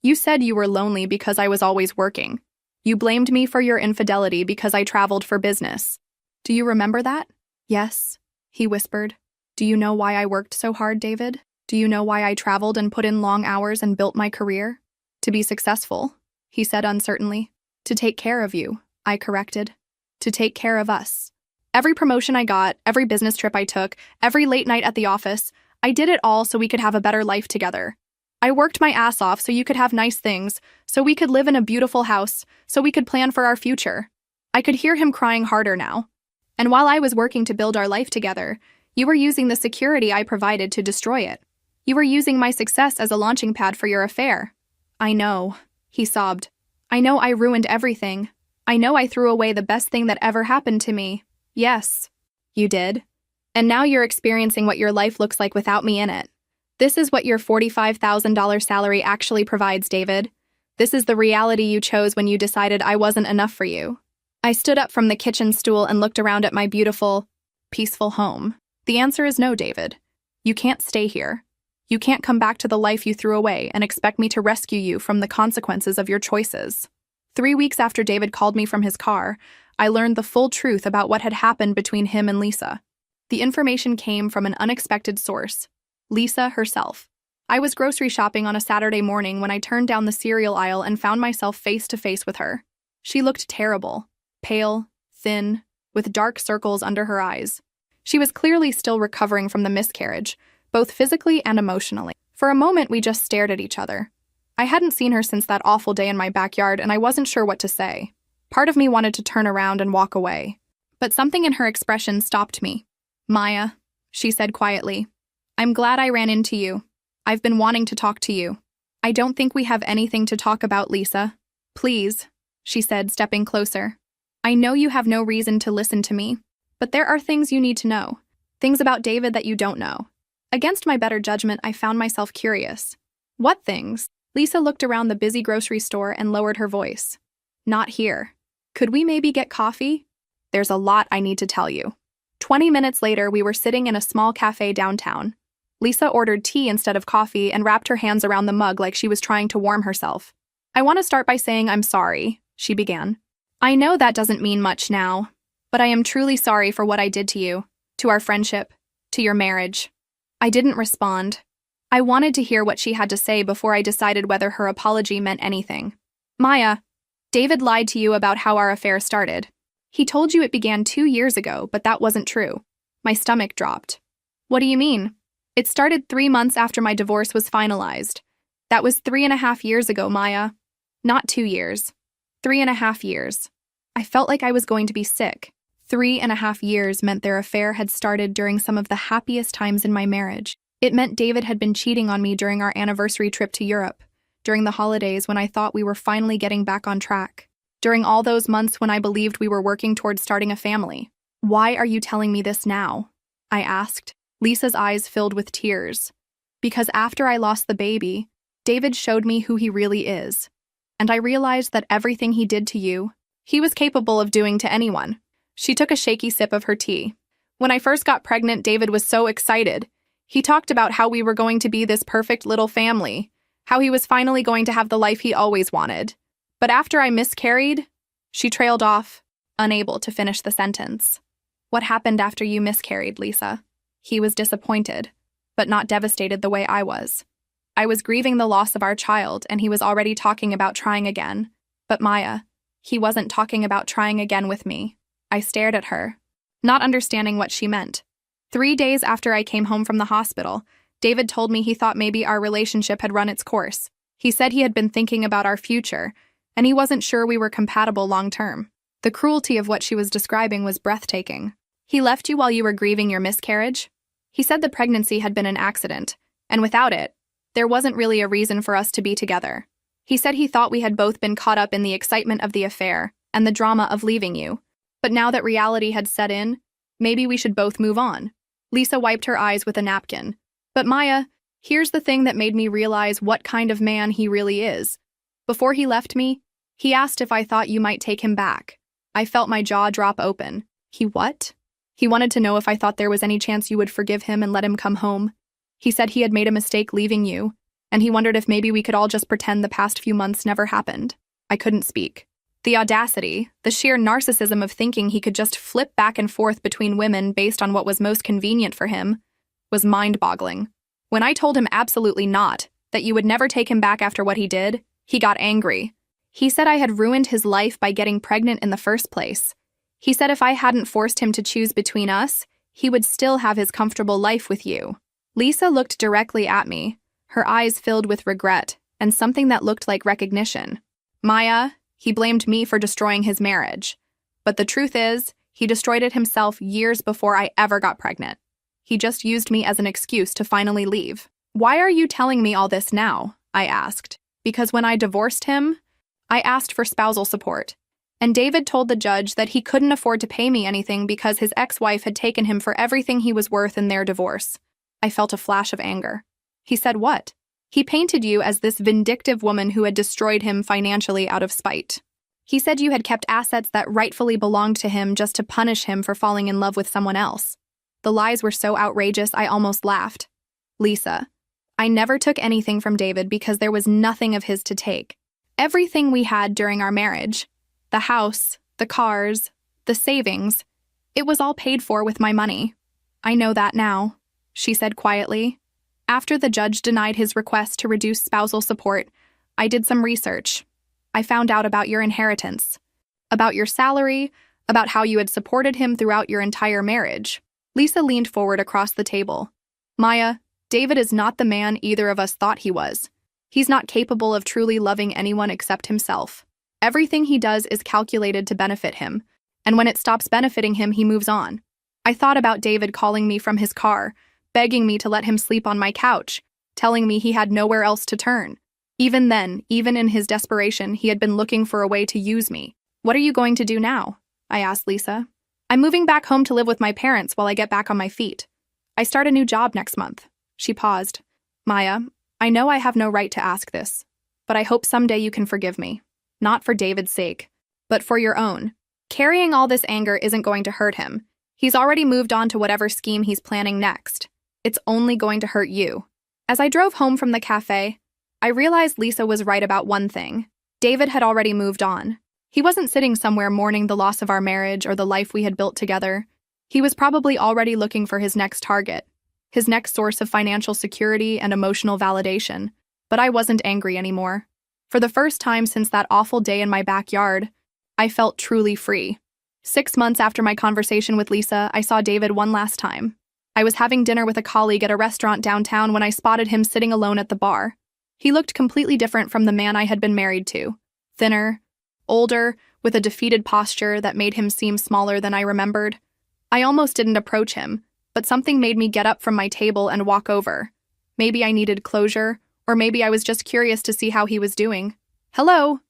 You said you were lonely because I was always working. You blamed me for your infidelity because I traveled for business. Do you remember that? Yes, he whispered. Do you know why I worked so hard, David? Do you know why I traveled and put in long hours and built my career? To be successful, he said uncertainly. To take care of you, I corrected. To take care of us. Every promotion I got, every business trip I took, every late night at the office, I did it all so we could have a better life together. I worked my ass off so you could have nice things, so we could live in a beautiful house, so we could plan for our future. I could hear him crying harder now. And while I was working to build our life together, you were using the security I provided to destroy it. You were using my success as a launching pad for your affair. I know, he sobbed. I know I ruined everything. I know I threw away the best thing that ever happened to me. Yes, you did. And now you're experiencing what your life looks like without me in it. This is what your $45,000 salary actually provides, David. This is the reality you chose when you decided I wasn't enough for you. I stood up from the kitchen stool and looked around at my beautiful, peaceful home. The answer is no, David. You can't stay here. You can't come back to the life you threw away and expect me to rescue you from the consequences of your choices. 3 weeks after David called me from his car, I learned the full truth about what had happened between him and Lisa. The information came from an unexpected source, Lisa herself. I was grocery shopping on a Saturday morning when I turned down the cereal aisle and found myself face to face with her. She looked terrible, pale, thin, with dark circles under her eyes. She was clearly still recovering from the miscarriage, both physically and emotionally. For a moment, we just stared at each other. I hadn't seen her since that awful day in my backyard, and I wasn't sure what to say. Part of me wanted to turn around and walk away, but something in her expression stopped me. Maya, she said quietly, I'm glad I ran into you. I've been wanting to talk to you. I don't think we have anything to talk about, Lisa. Please, she said, stepping closer. I know you have no reason to listen to me, but there are things you need to know. Things about David that you don't know. Against my better judgment, I found myself curious. What things? Lisa looked around the busy grocery store and lowered her voice. Not here. Could we maybe get coffee? There's a lot I need to tell you. 20 minutes later, we were sitting in a small cafe downtown. Lisa ordered tea instead of coffee and wrapped her hands around the mug like she was trying to warm herself. I want to start by saying I'm sorry, she began. I know that doesn't mean much now, but I am truly sorry for what I did to you, to our friendship, to your marriage. I didn't respond. I wanted to hear what she had to say before I decided whether her apology meant anything. Maya, David lied to you about how our affair started. He told you it began 2 years ago, but that wasn't true. My stomach dropped. What do you mean? It started 3 months after my divorce was finalized. That was 3.5 years ago, Maya. Not 2 years. 3.5 years. I felt like I was going to be sick. 3.5 years meant their affair had started during some of the happiest times in my marriage. It meant David had been cheating on me during our anniversary trip to Europe, during the holidays when I thought we were finally getting back on track, during all those months when I believed we were working towards starting a family. Why are you telling me this now? I asked. Lisa's eyes filled with tears. Because after I lost the baby, David showed me who he really is. And I realized that everything he did to you, he was capable of doing to anyone. She took a shaky sip of her tea. When I first got pregnant, David was so excited. He talked about how we were going to be this perfect little family, how he was finally going to have the life he always wanted. But after I miscarried, she trailed off, unable to finish the sentence. What happened after you miscarried, Lisa? He was disappointed, but not devastated the way I was. I was grieving the loss of our child, and he was already talking about trying again. But Maya, he wasn't talking about trying again with me. I stared at her, not understanding what she meant. 3 days after I came home from the hospital, David told me he thought maybe our relationship had run its course. He said he had been thinking about our future, and he wasn't sure we were compatible long-term. The cruelty of what she was describing was breathtaking. He left you while you were grieving your miscarriage? He said the pregnancy had been an accident, and without it, there wasn't really a reason for us to be together. He said he thought we had both been caught up in the excitement of the affair and the drama of leaving you. But now that reality had set in, maybe we should both move on. Lisa wiped her eyes with a napkin. But Maya, here's the thing that made me realize what kind of man he really is. Before he left me, he asked if I thought you might take him back. I felt my jaw drop open. He what? He wanted to know if I thought there was any chance you would forgive him and let him come home. He said he had made a mistake leaving you, and he wondered if maybe we could all just pretend the past few months never happened. I couldn't speak. The audacity, the sheer narcissism of thinking he could just flip back and forth between women based on what was most convenient for him, was mind-boggling. When I told him absolutely not, that you would never take him back after what he did, he got angry. He said I had ruined his life by getting pregnant in the first place. He said if I hadn't forced him to choose between us, he would still have his comfortable life with you. Lisa looked directly at me, her eyes filled with regret and something that looked like recognition. Maya, he blamed me for destroying his marriage. But the truth is, he destroyed it himself years before I ever got pregnant. He just used me as an excuse to finally leave. Why are you telling me all this now? I asked. Because when I divorced him, I asked for spousal support. And David told the judge that he couldn't afford to pay me anything because his ex-wife had taken him for everything he was worth in their divorce. I felt a flash of anger. He said what? He painted you as this vindictive woman who had destroyed him financially out of spite. He said you had kept assets that rightfully belonged to him just to punish him for falling in love with someone else. The lies were so outrageous I almost laughed. Lisa, I never took anything from David because there was nothing of his to take. Everything we had during our marriage, the house, the cars, the savings, it was all paid for with my money. I know that now, she said quietly. After the judge denied his request to reduce spousal support, I did some research. I found out about your inheritance, about your salary, about how you had supported him throughout your entire marriage. Lisa leaned forward across the table. Maya, David is not the man either of us thought he was. He's not capable of truly loving anyone except himself. Everything he does is calculated to benefit him, and when it stops benefiting him, he moves on. I thought about David calling me from his car, begging me to let him sleep on my couch, telling me he had nowhere else to turn. Even then, even in his desperation, he had been looking for a way to use me. What are you going to do now? I asked Lisa. I'm moving back home to live with my parents while I get back on my feet. I start a new job next month. She paused. Maya, I know I have no right to ask this, but I hope someday you can forgive me. Not for David's sake, but for your own. Carrying all this anger isn't going to hurt him. He's already moved on to whatever scheme he's planning next. It's only going to hurt you. As I drove home from the cafe, I realized Lisa was right about one thing. David had already moved on. He wasn't sitting somewhere mourning the loss of our marriage or the life we had built together. He was probably already looking for his next target, his next source of financial security and emotional validation. But I wasn't angry anymore. For the first time since that awful day in my backyard, I felt truly free. 6 months after my conversation with Lisa, I saw David one last time. I was having dinner with a colleague at a restaurant downtown when I spotted him sitting alone at the bar. He looked completely different from the man I had been married to. Thinner, older, with a defeated posture that made him seem smaller than I remembered. I almost didn't approach him, but something made me get up from my table and walk over. Maybe I needed closure, or maybe I was just curious to see how he was doing. Hello,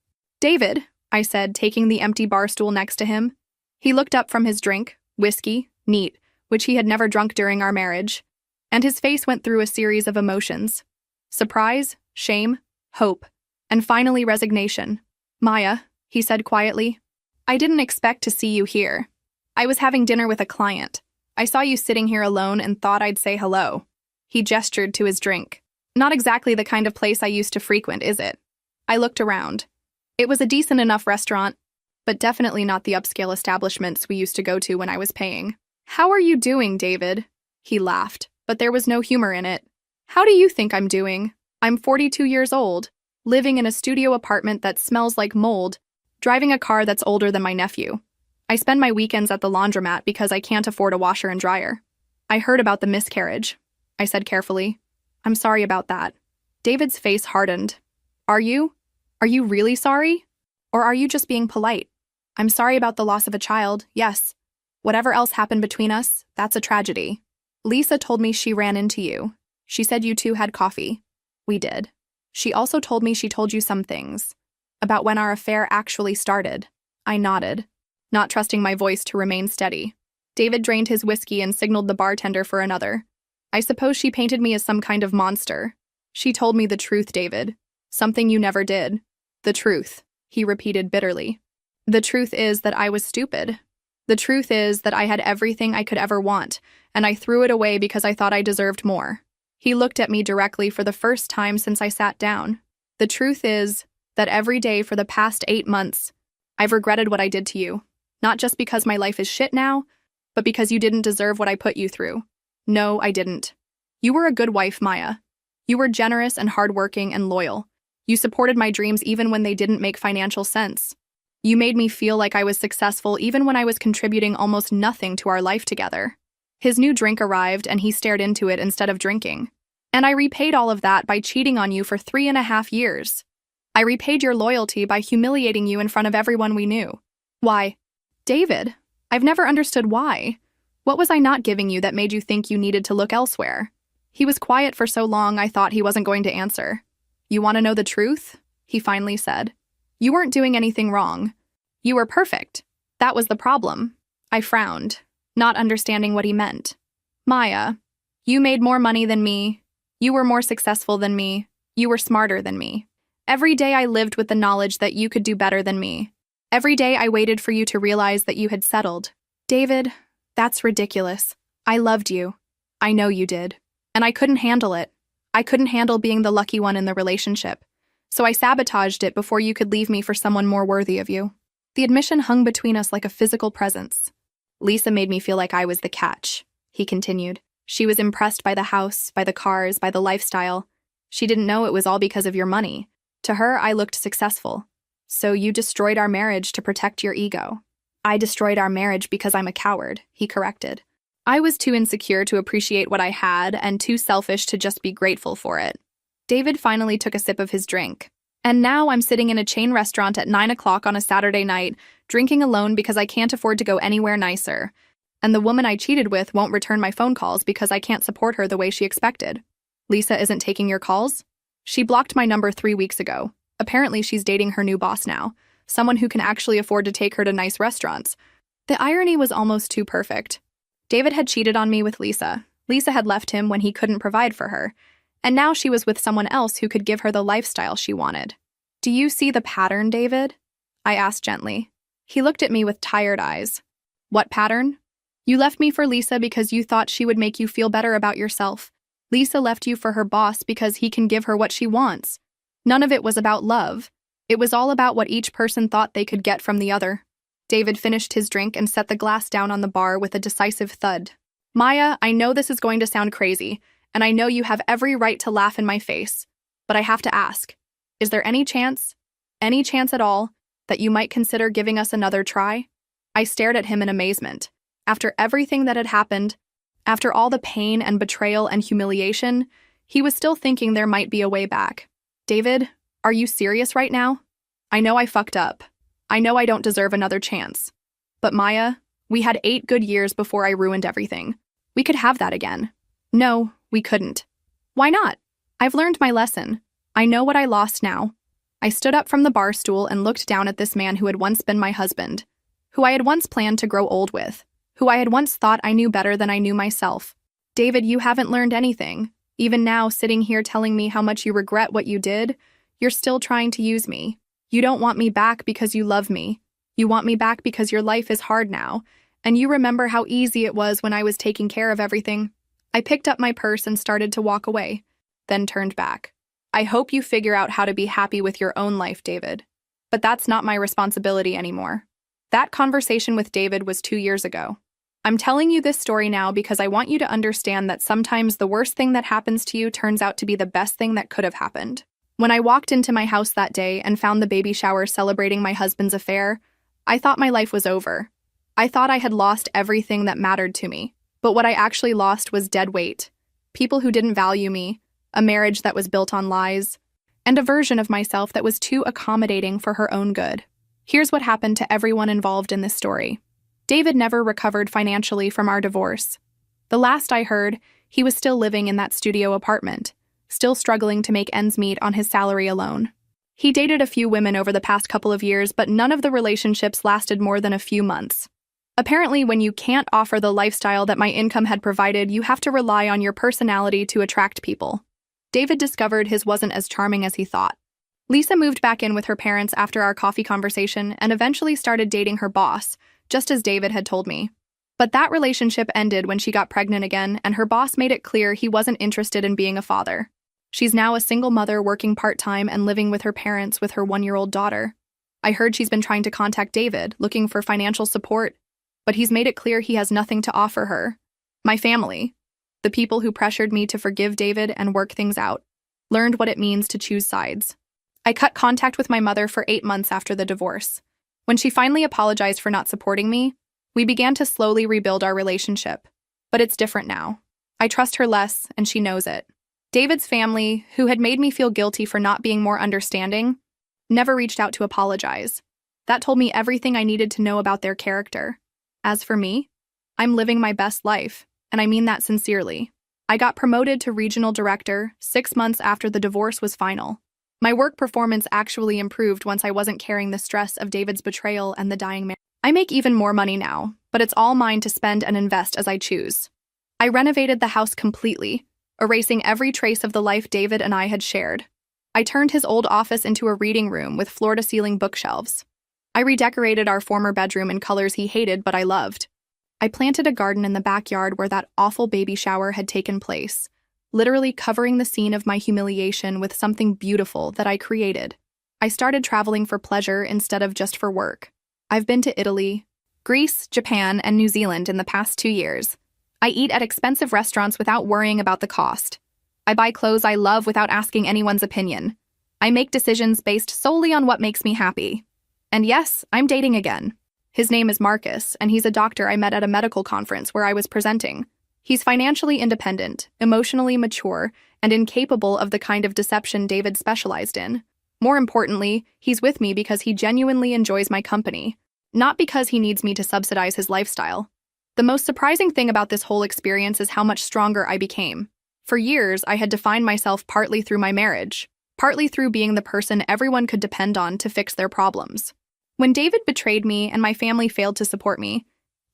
David, I said, taking the empty bar stool next to him. He looked up from his drink, whiskey, neat, which he had never drunk during our marriage, and his face went through a series of emotions. Surprise, shame, hope, and finally resignation. Maya, he said quietly, I didn't expect to see you here. I was having dinner with a client. I saw you sitting here alone and thought I'd say hello. He gestured to his drink. Not exactly the kind of place I used to frequent, is it? I looked around. It was a decent enough restaurant, but definitely not the upscale establishments we used to go to when I was paying. How are you doing, David? He laughed, but there was no humor in it. How do you think I'm doing? I'm 42 years old, living in a studio apartment that smells like mold, driving a car that's older than my nephew. I spend my weekends at the laundromat because I can't afford a washer and dryer. I heard about the miscarriage, I said carefully. I'm sorry about that. David's face hardened. Are you? Are you really sorry? Or are you just being polite? I'm sorry about the loss of a child, yes. Whatever else happened between us, that's a tragedy. Lisa told me she ran into you. She said you two had coffee. We did. She also told me she told you some things. About when our affair actually started. I nodded, not trusting my voice to remain steady. David drained his whiskey and signaled the bartender for another. I suppose she painted me as some kind of monster. She told me the truth, David. Something you never did. The truth, he repeated bitterly. The truth is that I was stupid. The truth is that I had everything I could ever want, and I threw it away because I thought I deserved more. He looked at me directly for the first time since I sat down. The truth is that every day for the past 8 months, I've regretted what I did to you. Not just because my life is shit now, but because you didn't deserve what I put you through. No, I didn't. You were a good wife, Maya. You were generous and hardworking and loyal. You supported my dreams even when they didn't make financial sense. You made me feel like I was successful even when I was contributing almost nothing to our life together. His new drink arrived and he stared into it instead of drinking. And I repaid all of that by cheating on you for 3.5 years. I repaid your loyalty by humiliating you in front of everyone we knew. Why? David, I've never understood why. What was I not giving you that made you think you needed to look elsewhere? He was quiet for so long I thought he wasn't going to answer. You want to know the truth? He finally said. You weren't doing anything wrong. You were perfect. That was the problem. I frowned, not understanding what he meant. Maya, you made more money than me. You were more successful than me. You were smarter than me. Every day I lived with the knowledge that you could do better than me. Every day I waited for you to realize that you had settled. David, that's ridiculous. I loved you. I know you did. And I couldn't handle it. I couldn't handle being the lucky one in the relationship. So I sabotaged it before you could leave me for someone more worthy of you. The admission hung between us like a physical presence. Lisa made me feel like I was the catch, he continued. She was impressed by the house, by the cars, by the lifestyle. She didn't know it was all because of your money. To her, I looked successful. So you destroyed our marriage to protect your ego. I destroyed our marriage because I'm a coward, he corrected. I was too insecure to appreciate what I had and too selfish to just be grateful for it. David finally took a sip of his drink. And now I'm sitting in a chain restaurant at 9 o'clock on a Saturday night, drinking alone because I can't afford to go anywhere nicer. And the woman I cheated with won't return my phone calls because I can't support her the way she expected. Lisa isn't taking your calls? She blocked my number 3 weeks ago. Apparently she's dating her new boss now, someone who can actually afford to take her to nice restaurants. The irony was almost too perfect. David had cheated on me with Lisa. Lisa had left him when he couldn't provide for her. And now she was with someone else who could give her the lifestyle she wanted. Do you see the pattern, David? I asked gently. He looked at me with tired eyes. What pattern? You left me for Lisa because you thought she would make you feel better about yourself. Lisa left you for her boss because he can give her what she wants. None of it was about love. It was all about what each person thought they could get from the other. David finished his drink and set the glass down on the bar with a decisive thud. Maya, I know this is going to sound crazy, and I know you have every right to laugh in my face, but I have to ask, is there any chance at all, that you might consider giving us another try? I stared at him in amazement. After everything that had happened, after all the pain and betrayal and humiliation, he was still thinking there might be a way back. David, are you serious right now? I know I fucked up. I know I don't deserve another chance. But Maya, we had 8 good years before I ruined everything. We could have that again. No, we couldn't. Why not? I've learned my lesson. I know what I lost now. I stood up from the bar stool and looked down at this man who had once been my husband, who I had once planned to grow old with, who I had once thought I knew better than I knew myself. David, you haven't learned anything. Even now, sitting here telling me how much you regret what you did, you're still trying to use me. You don't want me back because you love me. You want me back because your life is hard now, and you remember how easy it was when I was taking care of everything. I picked up my purse and started to walk away, then turned back. I hope you figure out how to be happy with your own life, David. But that's not my responsibility anymore. That conversation with David was 2 years ago. I'm telling you this story now because I want you to understand that sometimes the worst thing that happens to you turns out to be the best thing that could have happened. When I walked into my house that day and found the baby shower celebrating my husband's affair, I thought my life was over. I thought I had lost everything that mattered to me. But what I actually lost was dead weight. People who didn't value me, a marriage that was built on lies, and a version of myself that was too accommodating for her own good. Here's what happened to everyone involved in this story. David never recovered financially from our divorce. The last I heard, he was still living in that studio apartment, still struggling to make ends meet on his salary alone. He dated a few women over the past couple of years, but none of the relationships lasted more than a few months. Apparently, when you can't offer the lifestyle that my income had provided, you have to rely on your personality to attract people. David discovered his wasn't as charming as he thought. Lisa moved back in with her parents after our coffee conversation and eventually started dating her boss, just as David had told me. But that relationship ended when she got pregnant again, and her boss made it clear he wasn't interested in being a father. She's now a single mother working part-time and living with her parents with her 1-year-old daughter. I heard she's been trying to contact David, looking for financial support, but he's made it clear he has nothing to offer her. My family, the people who pressured me to forgive David and work things out, learned what it means to choose sides. I cut contact with my mother for 8 months after the divorce. When she finally apologized for not supporting me, we began to slowly rebuild our relationship. But it's different now. I trust her less, and she knows it. David's family, who had made me feel guilty for not being more understanding, never reached out to apologize. That told me everything I needed to know about their character. As for me, I'm living my best life, and I mean that sincerely. I got promoted to regional director 6 months after the divorce was final. My work performance actually improved once I wasn't carrying the stress of David's betrayal and the dying marriage. I make even more money now, but it's all mine to spend and invest as I choose. I renovated the house completely, erasing every trace of the life David and I had shared. I turned his old office into a reading room with floor-to-ceiling bookshelves. I redecorated our former bedroom in colors he hated but I loved. I planted a garden in the backyard where that awful baby shower had taken place, literally covering the scene of my humiliation with something beautiful that I created. I started traveling for pleasure instead of just for work. I've been to Italy, Greece, Japan, and New Zealand in the past 2 years. I eat at expensive restaurants without worrying about the cost. I buy clothes I love without asking anyone's opinion. I make decisions based solely on what makes me happy. And yes, I'm dating again. His name is Marcus, and he's a doctor I met at a medical conference where I was presenting. He's financially independent, emotionally mature, and incapable of the kind of deception David specialized in. More importantly, he's with me because he genuinely enjoys my company, not because he needs me to subsidize his lifestyle. The most surprising thing about this whole experience is how much stronger I became. For years, I had defined myself partly through my marriage, partly through being the person everyone could depend on to fix their problems. When David betrayed me and my family failed to support me,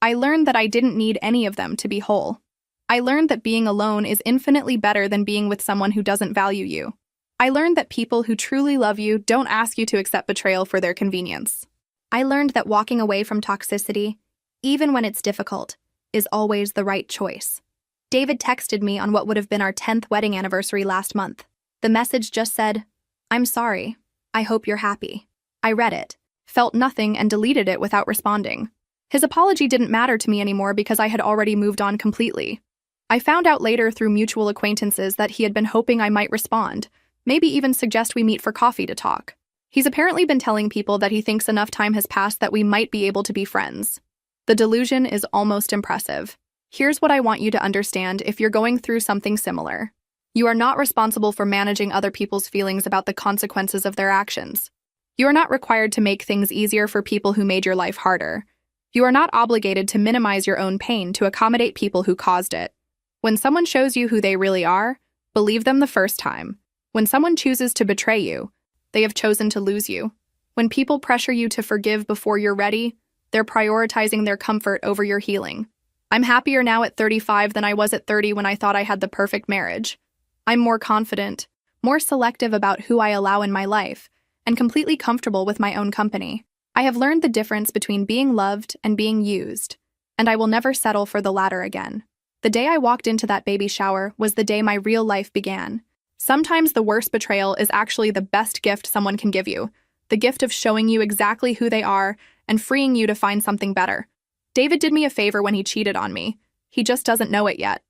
I learned that I didn't need any of them to be whole. I learned that being alone is infinitely better than being with someone who doesn't value you. I learned that people who truly love you don't ask you to accept betrayal for their convenience. I learned that walking away from toxicity, even when it's difficult, is always the right choice. David texted me on what would have been our 10th wedding anniversary last month. The message just said, "I'm sorry. I hope you're happy." I read it, felt nothing, and deleted it without responding. His apology didn't matter to me anymore because I had already moved on completely. I found out later through mutual acquaintances that he had been hoping I might respond, maybe even suggest we meet for coffee to talk. He's apparently been telling people that he thinks enough time has passed that we might be able to be friends. The delusion is almost impressive. Here's what I want you to understand if you're going through something similar. You are not responsible for managing other people's feelings about the consequences of their actions. You are not required to make things easier for people who made your life harder. You are not obligated to minimize your own pain to accommodate people who caused it. When someone shows you who they really are, believe them the first time. When someone chooses to betray you, they have chosen to lose you. When people pressure you to forgive before you're ready, they're prioritizing their comfort over your healing. I'm happier now at 35 than I was at 30 when I thought I had the perfect marriage. I'm more confident, more selective about who I allow in my life, and completely comfortable with my own company. I have learned the difference between being loved and being used, and I will never settle for the latter again. The day I walked into that baby shower was the day my real life began. Sometimes the worst betrayal is actually the best gift someone can give you, the gift of showing you exactly who they are and freeing you to find something better. David did me a favor when he cheated on me. He just doesn't know it yet.